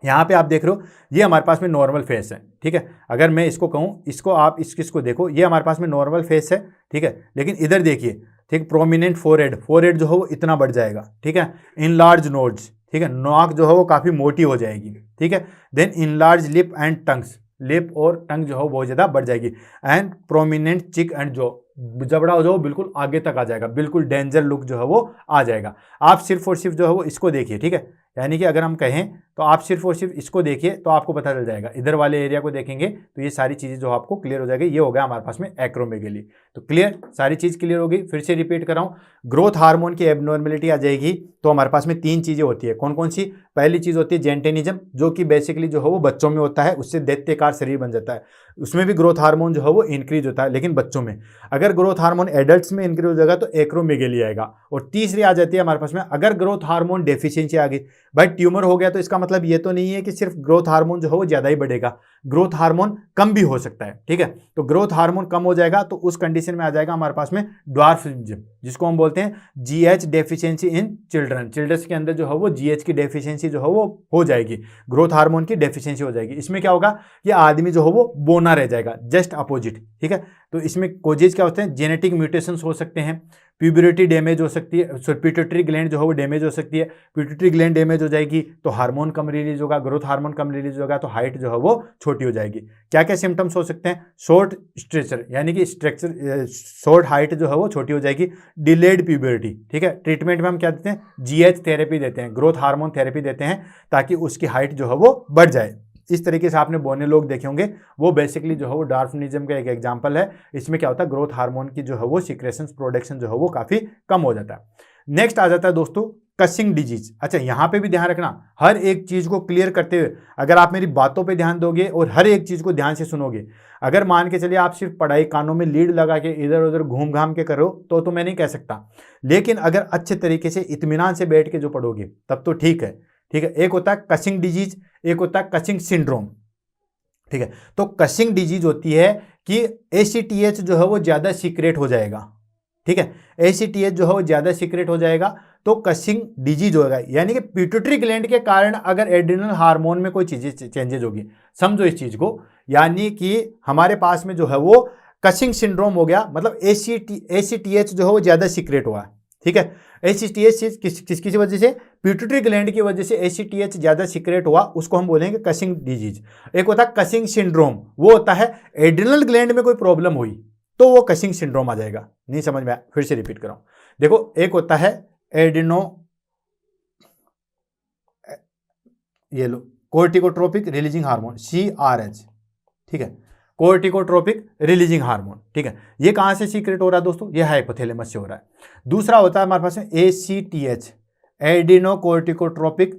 यहाँ पे आप देख रहे हो ये हमारे पास में नॉर्मल फेस है, ठीक है। अगर मैं इसको कहूँ, इसको आप इसको देखो, ये हमारे पास में नॉर्मल फेस है, ठीक है, लेकिन इधर देखिए, ठीक, प्रोमिनेंट फोरहेड, फोरहेड जो है वो इतना बढ़ जाएगा, ठीक है। इनलार्ज नोड्स, ठीक है, नाक जो है वो काफी मोटी हो जाएगी, ठीक है। Then enlarge lip and tongues, lip और टंग जो है बहुत ज्यादा बढ़ जाएगी। And prominent cheek and jaw, जबड़ा जो बिल्कुल आगे तक आ जाएगा, बिल्कुल डेंजर लुक जो है वो आ जाएगा। आप सिर्फ और सिर्फ जो है वो इसको देखिए, ठीक है, यानी कि अगर हम कहें तो आप सिर्फ और सिर्फ इसको देखिए तो आपको पता चल जाएगा, इधर वाले एरिया को देखेंगे तो ये सारी चीज़ें जो आपको क्लियर हो जाएगी। ये हो गया हमारे पास में एक्रोमेगेली। तो क्लियर, सारी चीज़ क्लियर होगी। फिर से रिपीट कर रहा हूँ, ग्रोथ हार्मोन की एबनॉर्मेलिटी आ जाएगी तो हमारे पास में 3 चीज़ें होती है। कौन कौन सी? पहली चीज़ होती है जेंटेनिज्म, जो कि बेसिकली जो है वो बच्चों में होता है, उससे दैत्यकार शरीर बन जाता है। उसमें भी ग्रोथ हार्मोन जो है वो इंक्रीज होता है, लेकिन बच्चों में। अगर ग्रोथ हार्मोन एडल्ट्स में इंक्रीज हो जाएगा तो एक्रोमेगेली आएगा। और तीसरी आ जाती है हमारे पास में, अगर ग्रोथ हार्मोन डेफिशिएंसी आ गई, भाई ट्यूमर हो गया तो इसका मतलब ये तो नहीं है कि सिर्फ ग्रोथ हार्मोन जो है वो ज़्यादा ही बढ़ेगा, ग्रोथ हार्मोन कम भी हो सकता है। ठीक है, तो ग्रोथ हार्मोन कम हो जाएगा तो उस कंडीशन में आ जाएगा हमारे पास में ड्वार्फिज्म, जिसको हम बोलते हैं GH deficiency in children. Childrens के अंदर जो है वो जीएच की डेफिशिएंसी जो है वो हो जाएगी, ग्रोथ हार्मोन की डेफिशिएंसी हो जाएगी। इसमें क्या होगा, ये आदमी जो है वो बोना रह जाएगा, जस्ट अपोजिट। ठीक है, तो इसमें कोजेज क्या होते हैं, जेनेटिक म्यूटेशंस हो सकते हैं, प्यूबरिटी डैमेज हो सकती है, पिट्यूटरी ग्लैंड जो है वो डैमेज हो सकती है। पिट्यूटरी ग्लैंड डैमेज हो जाएगी तो हार्मोन कम रिलीज होगा, ग्रोथ हार्मोन कम रिलीज होगा तो हाइट जो है वो छोटी हो जाएगी। क्या क्या सिम्टम्स हो सकते हैं, शॉर्ट स्ट्रेचर, यानी कि स्ट्रक्चर शॉर्ट हाइट जो है वो छोटी हो जाएगी। डिलेड प्यूबरिटी, ठीक है, ट्रीटमेंट में हम क्या देते हैं, जीएच थेरेपी देते हैं, ग्रोथ हार्मोन थेरेपी देते हैं ताकि उसकी हाइट जो है वो बढ़ जाए। इस तरीके से आपने बोने लोग देखे होंगे, वो बेसिकली जो है वो डार्फिनिज्म का एक एग्जांपल है। इसमें क्या होता है, ग्रोथ हार्मोन की जो है वो सीक्रेशंस प्रोडक्शन जो है वो काफी कम हो जाता है। नेक्स्ट आ जाता है दोस्तों कसिंग डिजीज। अच्छा, यहाँ पे भी ध्यान रखना, हर एक चीज को क्लियर करते हुए अगर आप मेरी बातों पे ध्यान दोगे और हर एक चीज को ध्यान से सुनोगे, अगर मान के चलिए आप सिर्फ पढ़ाई कानों में लीड लगा के इधर उधर घूम घाम के करो तो मैं नहीं कह सकता, लेकिन अगर अच्छे तरीके से इत्मीनान से बैठ के जो पढ़ोगे तब तो ठीक है। ठीक है, एक होता है कसिंग डिजीज, एक होता है कसिंग सिंड्रोम। ठीक है, तो कसिंग डिजीज होती है कि एसीटीएच जो है वो ज्यादा सीक्रेट हो जाएगा। ठीक है, एसीटीएच जो है वो ज्यादा सीक्रेट हो जाएगा तो कसिंग डिजीज होगा, यानी कि पिट्यूटरी ग्लैंड के कारण अगर एड्रिनल हार्मोन में कोई चीजें चेंजेज होगी, समझो इस चीज को, यानी कि हमारे पास में जो है वो कसिंग सिंड्रोम हो गया, मतलब एसीटीएच जो है वो ज्यादा सीक्रेट हुआ। ठीक है, एसीटीएच किसकी वजह से, पिट्यूटरी ग्लैंड की वजह से एसीटीएच ज्यादा सीक्रेट हुआ, उसको हम बोलेंगे कसिंग डिजीज। एक होता है कसिंग सिंड्रोम, वो होता है एड्रिनल ग्लैंड में कोई प्रॉब्लम हुई तो वो कसिंग सिंड्रोम आ जाएगा। नहीं समझ में आया, फिर से रिपीट कर रहा हूं, देखो एक होता है एडिनो, ये लो कोर्टिकोट्रोपिक रिलीजिंग हार्मोन CRH। ठीक है, कोर्टिकोट्रोपिक रिलीजिंग हार्मोन। ठीक है, ये कहां से सीक्रेट हो रहा है दोस्तों, ये हाइपोथैलेमस से हो रहा है। दूसरा होता है हमारे पास में ACTH, एडिनोकोर्टिकोट्रोपिक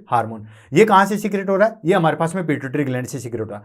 हार्मोन। ये कहां से सीक्रेट हो रहा है, ये हमारे पास में पिट्यूटरी ग्लैंड से सीक्रेट हो रहा है।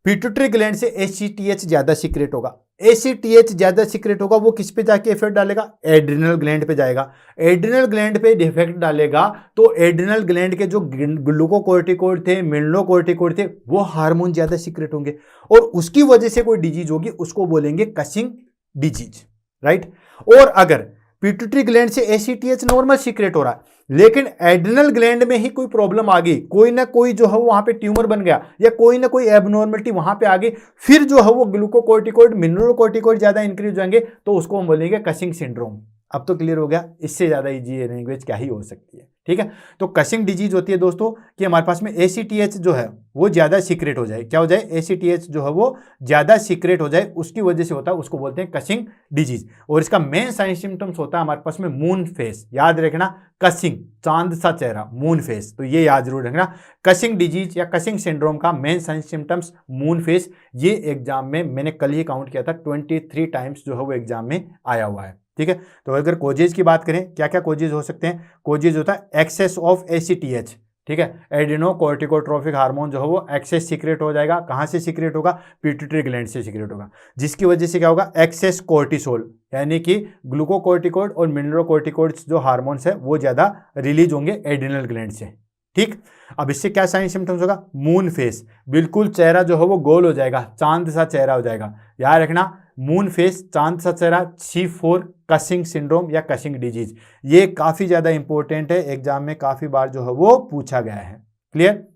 पिट्यूटरी ग्लैंड से ACTH ज्यादा सीक्रेट होगा, ACTH ज्यादा सीक्रेट होगा, वो किस पे जाके इफेक्ट डालेगा, एड्रिनल ग्लैंड पे जाएगा। एड्रिनल ग्लैंड पे इफेक्ट डालेगा तो एड्रिनल ग्लैंड के जो ग्लूकोकोर्टिकोइड थे, मिनरलोकोर्टिकोइड थे, वो हार्मोन ज्यादा सीक्रेट होंगे और उसकी वजह से कोई डिजीज होगी, उसको बोलेंगे कसिंग डिजीज। राइट, और अगर पिट्यूटरी ग्लैंड से ACTH नॉर्मल सीक्रेट हो रहा है लेकिन एड्रिनल ग्लैंड में ही कोई प्रॉब्लम आ गई, कोई ना कोई जो है वहां पे ट्यूमर बन गया या कोई ना कोई एबनॉर्मलिटी वहां पे आ गई, फिर जो है वो ग्लूकोकोर्टिकोइड मिनरलोकोर्टिकोइड ज्यादा इंक्रीज होंगे तो उसको हम बोलेंगे कसिंग सिंड्रोम। अब तो क्लियर हो गया, इससे ज्यादा इजी लैंग्वेज क्या ही हो सकती है। ठीक है, तो कसिंग डिजीज होती है दोस्तों कि हमारे पास में ACTH जो है वो ज्यादा सीक्रेट हो जाए। क्या हो जाए, ACTH जो है वो ज्यादा सीक्रेट हो जाए, उसकी वजह से होता है, उसको बोलते हैं कसिंग डिजीज। और इसका मेन साइन सिम्टम्स होता है हमारे पास में मून फेस, याद रखना, कसिंग चांद सा चेहरा, मून फेस, तो ये याद जरूर रखना। कसिंग डिजीज या कसिंग सिंड्रोम का main sign symptoms moon face. ये एग्जाम में मैंने कल ही काउंट किया था 23 टाइम्स जो है वो एग्जाम में आया हुआ है। ठीक है, तो अगर कोजेज की बात करें, क्या क्या कोजेज हो सकते हैं, कोजेज होता है एक्सेस ऑफ ACTH। ठीक है, एडिनोकोर्टिकोट्रोपिक हार्मोन जो है वो एक्सेस सीक्रेट हो जाएगा, कहां से सीक्रेट होगा, पिट्यूटरी ग्लैंड से सीक्रेट होगा, जिसकी वजह से क्या होगा, एक्सेस कोर्टिसोल, यानी कि ग्लूकोकोर्टिकोइड और मिनरलोकोर्टिकोइड्स जो हार्मोन्स है वो ज्यादा रिलीज होंगे एड्रिनल ग्लैंड से। ठीक, अब इससे क्या साइन सिम्टम्स होगा, मून फेस, बिल्कुल चेहरा जो है वो गोल हो जाएगा, चांद सा चेहरा हो जाएगा। याद रखना, मून फेस, चांद सा चेहरा, C4 कसिंग सिंड्रोम या कसिंग डिजीज। ये काफी ज्यादा इंपॉर्टेंट है, एग्जाम में काफी बार जो है वो पूछा गया है। Clear.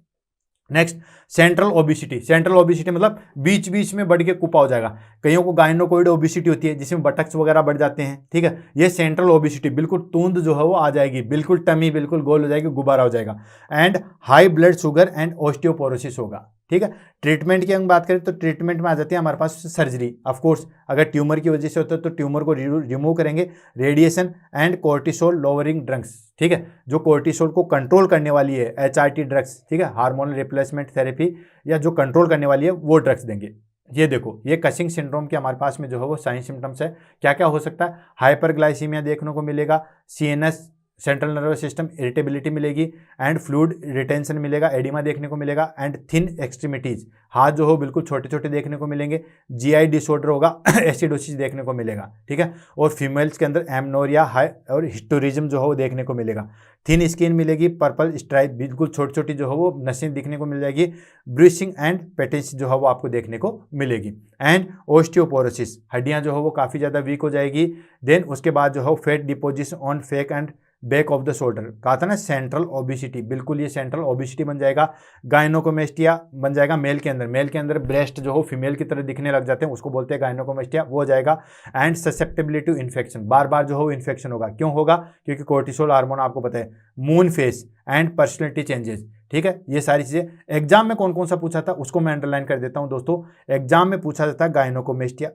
Next, central obesity. Central obesity मतलब बीच बीच में बढ़ के कुपा हो जाएगा। कईयों को गाइनोकोइड ओबिसिटी होती है जिसमें बटक्स वगैरह बढ़ जाते हैं। ठीक है, ये सेंट्रल ओबिसिटी, बिल्कुल तूंद जो है वो आ जाएगी, बिल्कुल टमी बिल्कुल गोल हो जाएगी, गुब्बारा हो जाएगा। And high blood sugar and osteoporosis होगा। ठीक है। ट्रीटमेंट की हम बात करें तो ट्रीटमेंट में आ जाती है हमारे पास सर्जरी। ऑफ कोर्स अगर ट्यूमर की वजह से होता है तो ट्यूमर को रिमूव करेंगे, radiation and cortisol lowering drugs, ठीक है, जो कोर्टिसोल को कंट्रोल करने वाली है, HRT ड्रग्स, ठीक है, हार्मोनल रिप्लेसमेंट थेरेपी, या जो कंट्रोल करने वाली है वो ड्रग्स देंगे। ये देखो, ये कशिंग सिंड्रोम के हमारे पास में जो है वो साइन सिम्टम्स है। क्या क्या हो सकता है? हाइपरग्लाइसीमिया देखने को मिलेगा, CNS central nervous system irritability मिलेगी, एंड फ्लूइड रिटेंशन मिलेगा, एडिमा देखने को मिलेगा, एंड थिन एक्सट्रीमिटीज, हाथ जो हो बिल्कुल छोटे छोटे देखने को मिलेंगे, GI डिसऑर्डर होगा, एसिडोसिस देखने को मिलेगा, ठीक है, और फीमेल्स के अंदर एमनोरिया हाई और हिस्टोरिज्म जो है वो देखने को मिलेगा, थिन स्किन मिलेगी, पर्पल स्ट्राइप, बिल्कुल छोटी छोटी जो है वो नसें दिखने को मिल जाएगी, ब्रूसिंग एंड पेटेंसी जो है वो आपको देखने को मिलेगी, एंड ओस्टियोपोरोसिस, हड्डियां जो है वो काफ़ी ज़्यादा वीक हो जाएगी। देन उसके बाद जो है fat deposition on fake and back of the shoulder, कहा था ना सेंट्रल ओबिसिटी, बिल्कुल ये सेंट्रल ओबिसिटी बन जाएगा। गायनोकोमेस्टिया बन जाएगा मेल के अंदर ब्रेस्ट जो हो फीमेल की तरह दिखने लग जाते हैं, उसको बोलते हैं गायनोकोमेस्टिया, वो हो जाएगा। एंड ससेप्टेबिलिटी टू इन्फेक्शन, बार बार जो हो इन्फेक्शन होगा, क्यों होगा? क्योंकि कोर्टिसोल हार्मोन आपको पता है। Moon face and personality changes, ठीक है, ये सारी चीज़ें। एग्जाम में कौन कौन सा पूछा था उसको मैं अंडरलाइन कर देता हूँ दोस्तों। एग्जाम में पूछा जाता है गायनोकोमेस्टिया,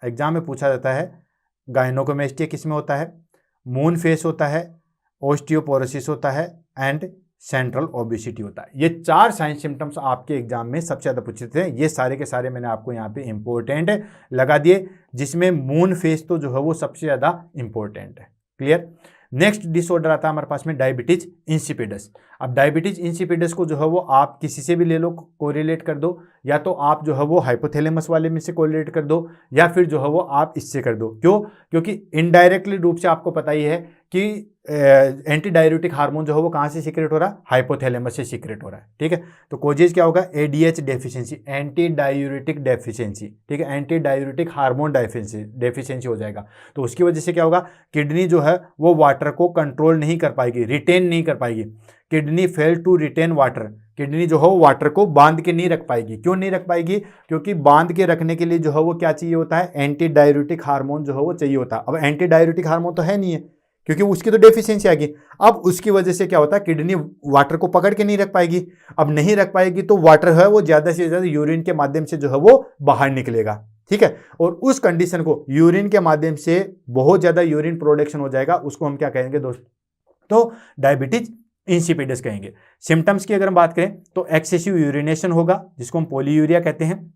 एग्जाम में पूछा जाता है गायनोकोमेस्टिया किस में होता है, मून फेस होता है, ओस्टियोपोरोसिस होता है, एंड सेंट्रल ओबिसिटी होता है। ये 4 साइन सिम्टम्स आपके एग्जाम में सबसे ज़्यादा पूछे थे। ये सारे के सारे मैंने आपको यहाँ पे इंपॉर्टेंट लगा दिए, जिसमें मून फेस तो जो है वो सबसे ज़्यादा इंपॉर्टेंट है। क्लियर? नेक्स्ट डिसऑर्डर आता है हमारे पास में डायबिटीज इंसिपिडस। अब डायबिटीज इंसिपिडस को जो है वो आप किसी से भी ले लो, कोरिलेट कर दो, या तो आप जो है वो हाइपोथैलेमस वाले में से कोरिलेट कर दो, या फिर जो है वो आप इससे कर दो। क्यों? क्योंकि इनडायरेक्टली रूप से आपको पता ही है कि एंटी डाययूरेटिक हार्मोन जो है वो कहाँ से सीक्रेट हो रहा है? हाइपोथैलेमस से सीक्रेट हो रहा है, ठीक है। तो कोजेज क्या होगा? ADH deficiency, anti diuretic deficiency, ठीक है, एंटी डाययूरेटिक हार्मोन डेफिशिएंसी हो जाएगा। तो उसकी वजह से क्या होगा? किडनी जो है वो वाटर को कंट्रोल नहीं कर पाएगी, रिटेन नहीं कर पाएगी। Kidney fail to retain water, kidney जो है वो वाटर को बांध के नहीं रख पाएगी। क्यों नहीं रख पाएगी? क्योंकि बांध के रखने के लिए जो है वो क्या चाहिए होता है? एंटी डाययूरेटिक हार्मोन जो है वो चाहिए होता है। अब एंटी डाययूरेटिक हार्मोन तो है नहीं है, क्योंकि उसकी तो डेफिशिएंसी आ गई। अब उसकी वजह से क्या होता है? किडनी वाटर को पकड़ के नहीं रख पाएगी। अब नहीं रख पाएगी तो वाटर है वो ज़्यादा से ज़्यादा यूरिन के माध्यम से जो है वो बाहर निकलेगा, ठीक है। और उस कंडीशन को, यूरिन के माध्यम से बहुत ज़्यादा यूरिन प्रोडक्शन हो जाएगा, उसको हम क्या कहेंगे दोस्तों? तो डायबिटीज इंसिपिडस कहेंगे। सिम्टम्स की अगर हम बात करें तो एक्सेसिव यूरिनेशन होगा, जिसको हम पॉलीयूरिया कहते हैं।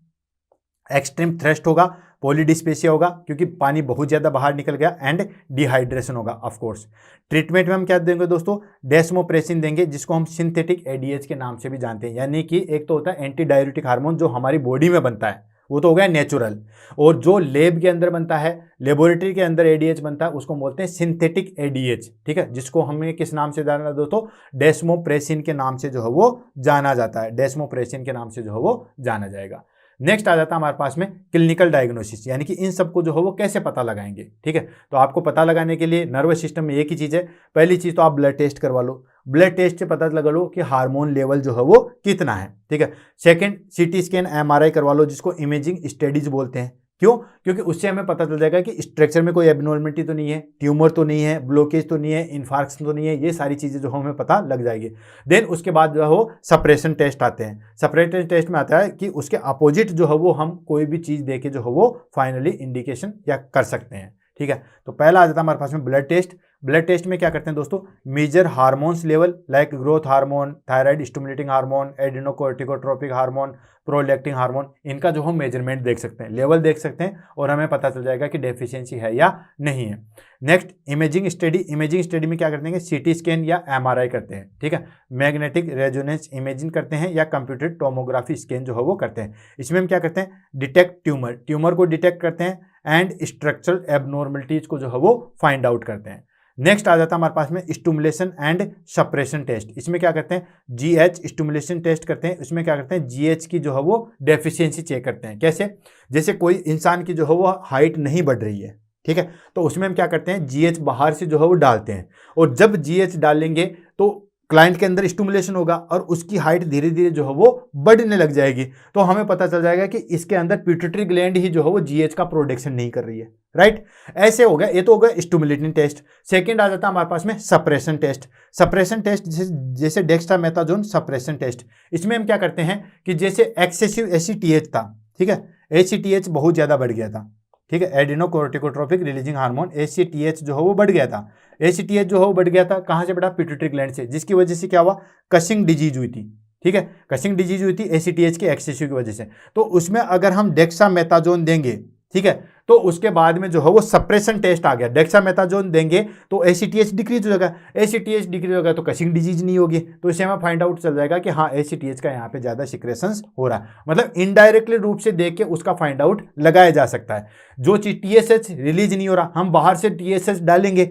एक्सट्रीम थ्रस्ट होगा, पॉलीडिस्पेसिया होगा क्योंकि पानी बहुत ज़्यादा बाहर निकल गया, एंड डिहाइड्रेशन होगा ऑफ कोर्स। ट्रीटमेंट में हम क्या देंगे दोस्तों? डेस्मोप्रेसिन देंगे, जिसको हम सिंथेटिक ADH के नाम से भी जानते हैं। यानी कि एक तो होता है एंटी डाययूरेटिक हार्मोन जो हमारी बॉडी में बनता है, वो तो हो गया नेचुरल, और जो लैब के अंदर बनता है, लेबोरेटरी के अंदर ADH बनता है, उसको बोलते हैं सिंथेटिक ADH, ठीक है, जिसको हमें किस नाम से जाना दोस्तों? डेस्मोप्रेसिन के नाम से जो है वो जाना जाता है, डेस्मोप्रेसिन के नाम से जो है वो जाना जाएगा। नेक्स्ट आ जाता है हमारे पास में क्लिनिकल डायग्नोसिस, यानी कि इन सबको जो है वो कैसे पता लगाएंगे, ठीक है। तो आपको पता लगाने के लिए नर्वस सिस्टम में एक ही चीज़ है, पहली चीज़ तो आप ब्लड टेस्ट करवा लो, ब्लड टेस्ट से पता लगा लो कि हार्मोन लेवल जो है वो कितना है, ठीक है। सेकंड, CT स्कैन MRI करवा लो, जिसको इमेजिंग स्टडीज बोलते हैं। क्यों? क्योंकि उससे हमें पता चल जाएगा कि स्ट्रक्चर में कोई एबनॉर्मलिटी तो नहीं है, ट्यूमर तो नहीं है, ब्लॉकेज तो नहीं है, इन्फार्क्शन तो नहीं है, ये सारी चीज़ें जो हमें पता लग जाएगी। देन उसके बाद जो है वो सप्रेशन टेस्ट आते हैं। सप्रेशन टेस्ट में आता है कि उसके अपोजिट जो है वो हम कोई भी चीज़ देके जो है वो फाइनली इंडिकेशन या कर सकते हैं, ठीक है। तो पहला आ जाता है हमारे पास में ब्लड टेस्ट। ब्लड टेस्ट में क्या करते हैं दोस्तों? Major hormones level like growth hormone, thyroid stimulating hormone, adrenocorticotropic hormone, prolactin hormone, इनका जो हम मेजरमेंट देख सकते हैं, लेवल देख सकते हैं, और हमें पता चल जाएगा कि डेफिशिएंसी है या नहीं है। Next, imaging study. Imaging study में क्या करते हैं? CT स्कैन या MRI करते हैं, ठीक है, मैग्नेटिक रेजोनेंस इमेजिंग करते हैं, या कंप्यूटर टोमोग्राफी स्कैन जो है वो करते हैं। इसमें हम क्या करते हैं? डिटेक्ट ट्यूमर को डिटेक्ट करते हैं, एंड स्ट्रक्चरल एबनॉर्मलिटीज को जो है वो फाइंड आउट करते हैं। नेक्स्ट आ जाता है हमारे पास में स्टिमुलेशन एंड सप्रेशन टेस्ट। इसमें क्या करते हैं? GH स्टिमुलेशन टेस्ट करते हैं। इसमें क्या करते हैं? GH की जो है वो डेफिशिएंसी चेक करते हैं। कैसे? जैसे कोई इंसान की जो है वो हाइट नहीं बढ़ रही है, ठीक है, तो उसमें हम क्या करते हैं? GH बाहर से जो है वो डालते हैं, और जब GH डालेंगे तो क्लाइंट के अंदर स्टिमुलेशन होगा और उसकी हाइट धीरे धीरे जो है वो बढ़ने लग जाएगी, तो हमें पता चल जाएगा कि इसके अंदर पिट्यूटरी ग्लैंड ही जो है वो जीएच का प्रोडक्शन नहीं कर रही है, राइट। ऐसे हो गया, ये तो हो गया स्टिमुलेटिंग टेस्ट। सेकंड आ जाता है हमारे पास में सप्रेशन टेस्ट। सप्रेशन टेस्ट जैसे डेक्सामेथासोन सप्रेशन टेस्ट, इसमें हम क्या करते हैं कि जैसे एक्सेसिव एसीटीएच था, ठीक है, एसीटीएच बहुत ज्यादा बढ़ गया था, ठीक है, एडिनोकोर्टिकोट्रोपिक रिलीजिंग हार्मोन एसीटीएच जो है वो बढ़ गया था। एसीटीएच जो है वो बढ़ गया था कहाँ से बढ़ा, पिट्यूटरी ग्लैंड से, जिसकी वजह से क्या हुआ, कशिंग डिजीज हुई थी, ठीक है, कशिंग डिजीज हुई थी एसीटीएच के एक्सेसिव की वजह से। तो उसमें अगर हम डेक्सामेथासोन देंगे, ठीक है, तो उसके बाद में जो है वो सप्रेशन टेस्ट आ गया, डेक्सामेथासोन देंगे तो एसीटीएच डिक्रीज हो जाएगा, एसीटीएच डिक्रीज होगा तो कशिंग डिजीज नहीं होगी, तो इससे हमें फाइंड आउट चल जाएगा कि हाँ एसीटीएच का यहाँ पे ज्यादा सिक्रेशंस हो रहा है। मतलब इनडायरेक्टली रूप से देख के उसका फाइंड आउट लगाया जा सकता है। जो चीज टीएसएच रिलीज नहीं हो रहा, हम बाहर से टीएसएच डालेंगे,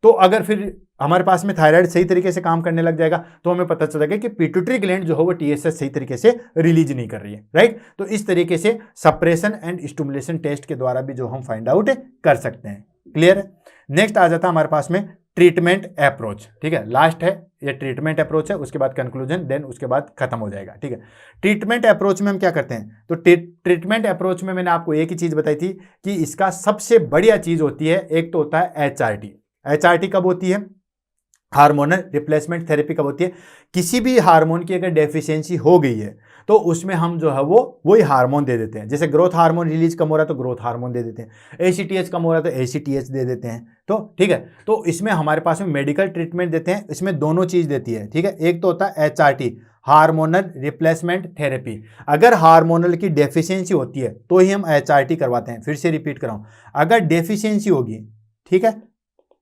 तो अगर फिर हमारे पास में थायराइड सही तरीके से काम करने लग जाएगा तो हमें पता चलेगा कि पिट्यूटरी ग्लैंड जो है वो टीएसएच सही तरीके से रिलीज नहीं कर रही है, राइट। तो इस तरीके से सप्रेशन एंड स्टिमुलेशन टेस्ट के द्वारा भी जो हम फाइंड आउट कर सकते हैं। क्लियर है। नेक्स्ट आ जाता है हमारे पास में ट्रीटमेंट अप्रोच, ठीक है, लास्ट है ये ट्रीटमेंट अप्रोच है, उसके बाद कंक्लूजन, देन उसके बाद खत्म हो जाएगा, ठीक है। ट्रीटमेंट अप्रोच में हम क्या करते हैं, तो ट्रीटमेंट अप्रोच में मैंने आपको एक ही चीज बताई थी कि इसका सबसे बढ़िया चीज होती है, एक तो होता है एचआरटी। एचआरटी कब होती है, हार्मोनल रिप्लेसमेंट थेरेपी कब होती है, किसी भी हार्मोन की अगर डेफिशिएंसी हो गई है तो उसमें हम जो है वो वही हार्मोन दे देते हैं। जैसे ग्रोथ हार्मोन रिलीज कम हो रहा है तो ग्रोथ हार्मोन दे देते हैं, एसीटीएच कम हो रहा है तो एसीटीएच दे देते हैं, तो ठीक है। तो इसमें हमारे पास में मेडिकल ट्रीटमेंट देते हैं, इसमें दोनों चीज देती है, ठीक है। एक तो होता है एचआरटी, हार्मोनल रिप्लेसमेंट थेरेपी। अगर हार्मोनल की डेफिशिएंसी होती है तो ही हम एचआरटी करवाते हैं। फिर से रिपीट कर रहा हूं, अगर डेफिशिएंसी होगी, ठीक है,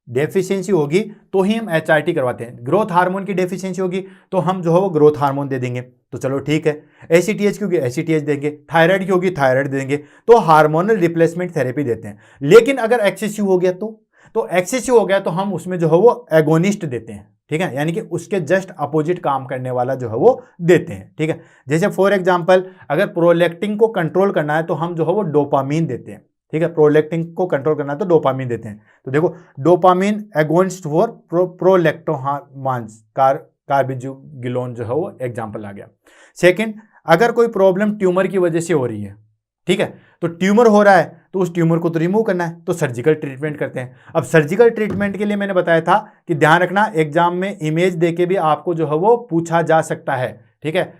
डेफिशिएंसी होगी तो ही हम एचआरटी करवाते हैं। ग्रोथ हार्मोन की डेफिशिएंसी होगी तो हम जो है वो ग्रोथ हार्मोन दे देंगे, तो चलो ठीक है। एसीटीएच की होगी एसीटीएच देंगे, थायराइड की होगी थायराइड देंगे, तो हार्मोनल रिप्लेसमेंट थेरेपी देते हैं। लेकिन अगर एक्सेसिव हो गया तो एक्सेसिव हो गया तो हम उसमें जो है वो एगोनिस्ट देते हैं, ठीक है, यानी कि उसके जस्ट अपोजिट काम करने वाला जो है वो देते हैं, ठीक है। जैसे फॉर एग्जांपल अगर प्रोलैक्टिन को कंट्रोल करना है तो हम जो है वो डोपामीन देते हैं, ठीक है, प्रोलैक्टिन को कंट्रोल करना है तो डोपामीन देते हैं। तो देखो डोपामीन एगोनिस्ट फॉर प्रोलैक्टोहार्मोन्स, कार्बिजुगिलोन जो है वो एग्जांपल आ गया। सेकंड, अगर कोई प्रॉब्लम ट्यूमर की वजह से हो रही है, ठीक है, तो ट्यूमर हो रहा है तो उस ट्यूमर को तो रिमूव करना है, तो सर्जिकल ट्रीटमेंट करते हैं। अब सर्जिकल ट्रीटमेंट के लिए मैंने बताया था कि ध्यान रखना एग्जाम में इमेज देके भी आपको जो है वो पूछा जा सकता है, ठीक है।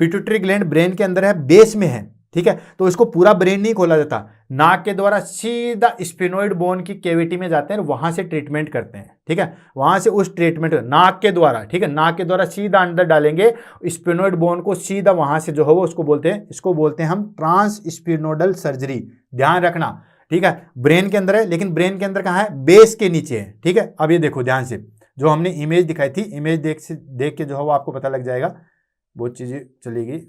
पिट्यूटरी ग्लैंड ब्रेन के अंदर है, बेस में है, ठीक है, तो इसको पूरा ब्रेन नहीं खोला जाता, नाक के द्वारा सीधा स्फिनोइड बोन की कैविटी में जाते हैं और वहां से ट्रीटमेंट करते हैं, ठीक है। वहां से उस ट्रीटमेंट नाक के द्वारा, ठीक है, नाक के द्वारा सीधा अंदर डालेंगे स्फिनोइड बोन को, सीधा वहां से जो है वो उसको बोलते हैं, इसको बोलते हैं हम ट्रांस स्फिनोडल सर्जरी। ध्यान रखना, ठीक है, ब्रेन के अंदर है, लेकिन ब्रेन के अंदर कहाँ है, बेस के नीचे है, ठीक है। अब ये देखो ध्यान से, जो हमने इमेज दिखाई थी, इमेज देख के जो है वो आपको पता लग जाएगा, बहुत चीजें चली गई,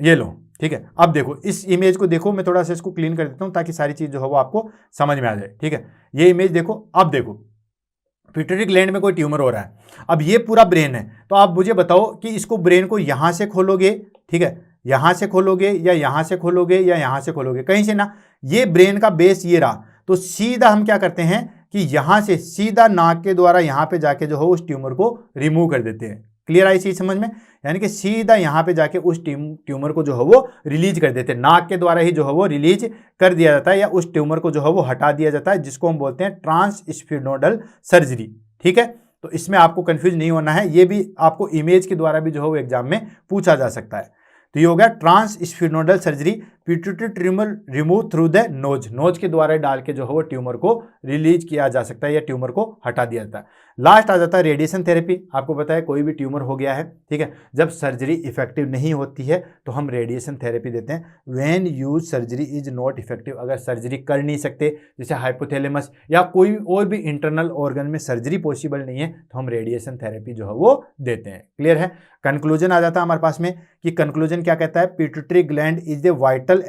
ये लो, ठीक है। अब देखो इस इमेज को देखो, मैं थोड़ा सा इसको क्लीन कर देता हूं ताकि सारी चीज जो है वो आपको समझ में आ जाए, ठीक है। ये इमेज देखो, अब देखो पिट्यूटरी ग्लैंड में कोई ट्यूमर हो रहा है, अब ये पूरा ब्रेन है, तो आप मुझे बताओ कि इसको ब्रेन को यहां से खोलोगे, ठीक है, यहां से खोलोगे या यहां से खोलोगे या यहां से खोलोगे, कहीं से ना, ये ब्रेन का बेस ये रहा, तो सीधा हम क्या करते हैं कि यहां से सीधा नाक के द्वारा यहां पे जाके जो है उस ट्यूमर को रिमूव कर देते हैं। क्लियर आई चीज समझ में, यानी कि सीधा यहां पे जाके उस ट्यूमर को जो है वो रिलीज कर देते हैं, नाक के द्वारा ही जो है वो रिलीज कर दिया जाता है या उस ट्यूमर को जो है वो हटा दिया जाता है, जिसको हम बोलते हैं ट्रांस स्फिनोडल सर्जरी, ठीक है। तो इसमें आपको कंफ्यूज नहीं होना है, ये भी आपको इमेज के द्वारा भी जो है वो एग्जाम में पूछा जा सकता है। तो ये हो गया transsphenoidal surgery, pituitary tumour remove through the nose, nose के द्वारा डाल के जो है वो ट्यूमर को रिलीज किया जा सकता है या ट्यूमर को हटा दिया जाता है। लास्ट आ जाता है रेडिएशन थेरेपी। आपको पता है कोई भी ट्यूमर हो गया है, ठीक है, जब सर्जरी इफेक्टिव नहीं होती है तो हम रेडिएशन थेरेपी देते हैं। When use surgery is not effective, अगर सर्जरी कर नहीं सकते, जैसे हाइपोथैलेमस या कोई और भी इंटरनल ऑर्गन में सर्जरी पॉसिबल नहीं है, तो हम रेडिएशन थेरेपी जो है वो देते हैं। क्लियर है। कंक्लूजन आ जाता है हमारे पास में कि कंक्लूजन क्या कहता है, pituitary gland is the vital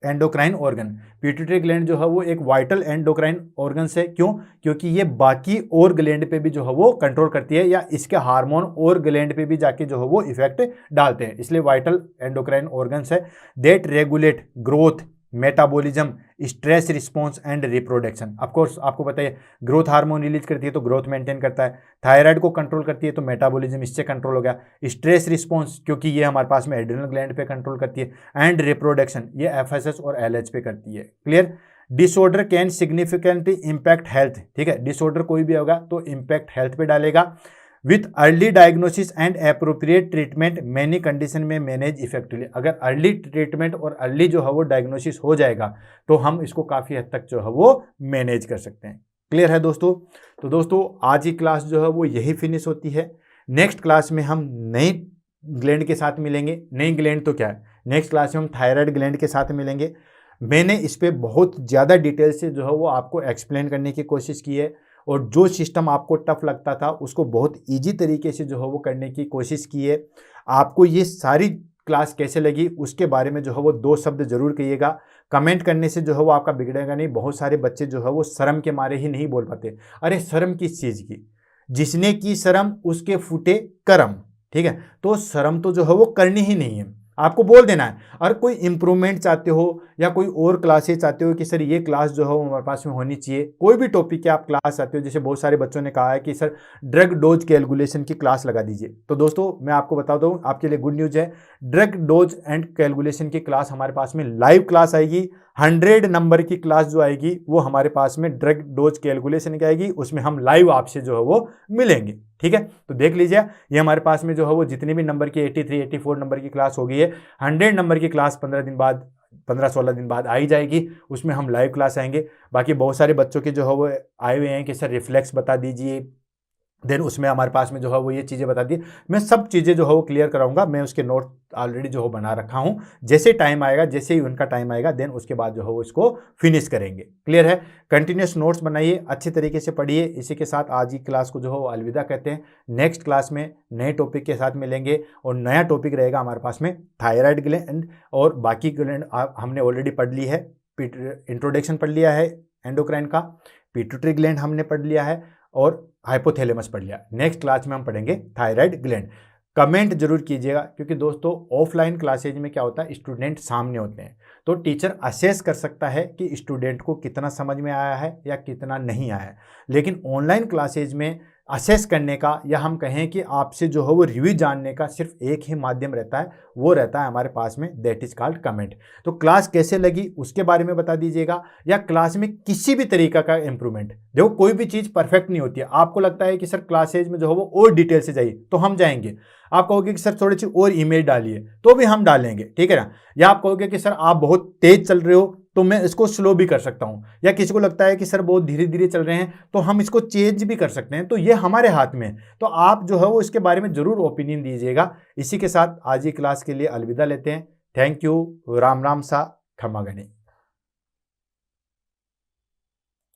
endocrine organ. Pituitary gland जो है वो एक वाइटल एंडोक्राइन ऑर्गन से, क्यों, क्योंकि ये बाकी और ग्लैंड पे भी जो है वो कंट्रोल करती है या इसके हार्मोन और ग्लैंड पे भी जाके जो है वो इफेक्ट डालते हैं, इसलिए वाइटल एंडोक्राइन ऑर्गन है। That regulate growth, metabolism, stress response and reproduction. Of course आपको पता है ग्रोथ हार्मोन रिलीज करती है तो ग्रोथ मेंटेन करता है, थायराइड को कंट्रोल करती है तो मेटाबॉलिज्म इससे कंट्रोल हो गया, स्ट्रेस रिस्पॉन्स क्योंकि ये हमारे पास में एड्रिनल ग्लैंड पे कंट्रोल करती है, एंड रिप्रोडक्शन ये एफएसएच और एलएच पे करती है। Clear. Disorder can significantly impact health, ठीक है, डिसऑर्डर कोई भी होगा तो इंपैक्ट हेल्थ पे डालेगा। With early diagnosis and appropriate treatment many condition में मैनेज इफेक्टिवली। अगर अर्ली ट्रीटमेंट और अर्ली जो है वो डायग्नोसिस हो जाएगा तो हम इसको काफ़ी हद तक जो है वो मैनेज कर सकते हैं। क्लियर है दोस्तों। तो दोस्तों आज की क्लास जो है वो यही फिनिश होती है। नेक्स्ट क्लास में हम नई ग्लैंड के साथ मिलेंगे। नई ग्लैंड तो क्या है, नेक्स्ट क्लास में हम थायराइड ग्लैंड के साथ मिलेंगे। मैंने इस पर बहुत ज़्यादा डिटेल से जो है वो आपको एक्सप्लेन करने की कोशिश की है, और जो सिस्टम आपको टफ लगता था उसको बहुत इजी तरीके से जो है वो करने की कोशिश की है। आपको ये सारी क्लास कैसे लगी उसके बारे में जो है वो 2 शब्द जरूर कहिएगा। कमेंट करने से जो है वो आपका बिगड़ेगा नहीं। बहुत सारे बच्चे जो है वो शर्म के मारे ही नहीं बोल पाते। अरे शर्म किस चीज़ की, जिसने की शर्म उसके फूटे करम, ठीक है। तो शर्म तो जो है वो करनी ही नहीं है, आपको बोल देना है। और कोई इंप्रूवमेंट चाहते हो या कोई और क्लासेस चाहते हो कि सर ये क्लास जो है वो हमारे पास में होनी चाहिए, कोई भी टॉपिक की आप क्लास चाहते हो, जैसे बहुत सारे बच्चों ने कहा है कि सर ड्रग डोज कैलकुलेशन की क्लास लगा दीजिए, तो दोस्तों मैं आपको बता दूं आपके लिए गुड न्यूज़ है। ड्रग डोज एंड कैलकुलेशन की क्लास हमारे पास में लाइव क्लास आएगी। 100 नंबर की क्लास जो आएगी वो हमारे पास में ड्रग डोज कैलकुलेशन की आएगी, उसमें हम लाइव आपसे जो है वो मिलेंगे, ठीक है। तो देख लीजिए ये हमारे पास में जो है वो जितनी भी नंबर की 83, 84 नंबर की क्लास हो गई है, 100 नंबर की क्लास 15-16 दिन बाद आई जाएगी, उसमें हम लाइव क्लास आएंगे। बाकी बहुत सारे बच्चों के जो है वो आए हुए हैं कि सर रिफ्लेक्स बता दीजिए, देन उसमें हमारे पास में जो है वो ये चीज़ें बता दी। मैं सब चीज़ें जो है वो क्लियर कराऊंगा। मैं उसके नोट ऑलरेडी जो है बना रखा हूँ, जैसे टाइम आएगा, जैसे ही उनका टाइम आएगा देन उसके बाद जो है वो इसको फिनिश करेंगे। क्लियर है। कंटिन्यूस नोट्स बनाइए, अच्छे तरीके से पढ़िए। इसी के साथ आज की क्लास को जो है वो अलविदा कहते हैं। नेक्स्ट क्लास में नए टॉपिक के साथ मिलेंगे, और नया टॉपिक रहेगा हमारे पास में थायराइड ग्लैंड, और बाकी ग्लैंड हमने ऑलरेडी पढ़ ली है। इंट्रोडक्शन पढ़ लिया है एंडोक्राइन का, पिट्यूटरी ग्लैंड हमने पढ़ लिया है, और हाइपोथैलेमस पढ़ लिया। नेक्स्ट क्लास में हम पढ़ेंगे थायराइड ग्लैंड। कमेंट जरूर कीजिएगा, क्योंकि दोस्तों ऑफलाइन क्लासेज में क्या होता है, स्टूडेंट सामने होते हैं तो टीचर असेस कर सकता है कि स्टूडेंट को कितना समझ में आया है या कितना नहीं आया है। लेकिन ऑनलाइन क्लासेज में असेस करने का, या हम कहें कि आपसे जो है वो रिव्यू जानने का सिर्फ एक ही माध्यम रहता है, वो रहता है हमारे पास में, दैट इज कॉल्ड कमेंट। तो क्लास कैसे लगी उसके बारे में बता दीजिएगा, या क्लास में किसी भी तरीका का इंप्रूवमेंट। देखो कोई भी चीज़ परफेक्ट नहीं होती है। आपको लगता है कि सर क्लासेज में जो है वो और डिटेल से जाइए, तो हम जाएंगे। आप कहोगे कि सर थोड़ी सी और इमेज डालिए, तो भी हम डालेंगे, ठीक है ना। या आप कहोगे कि सर आप बहुत तेज चल रहे हो तो मैं इसको स्लो भी कर सकता हूं, या किसी को लगता है कि सर बहुत धीरे धीरे चल रहे हैं तो हम इसको चेंज भी कर सकते हैं। तो ये हमारे हाथ में, तो आप जो है वो इसके बारे में जरूर ओपिनियन दीजिएगा। इसी के साथ आज की क्लास के लिए अलविदा लेते हैं। Thank you. राम राम सा, खमा गणी।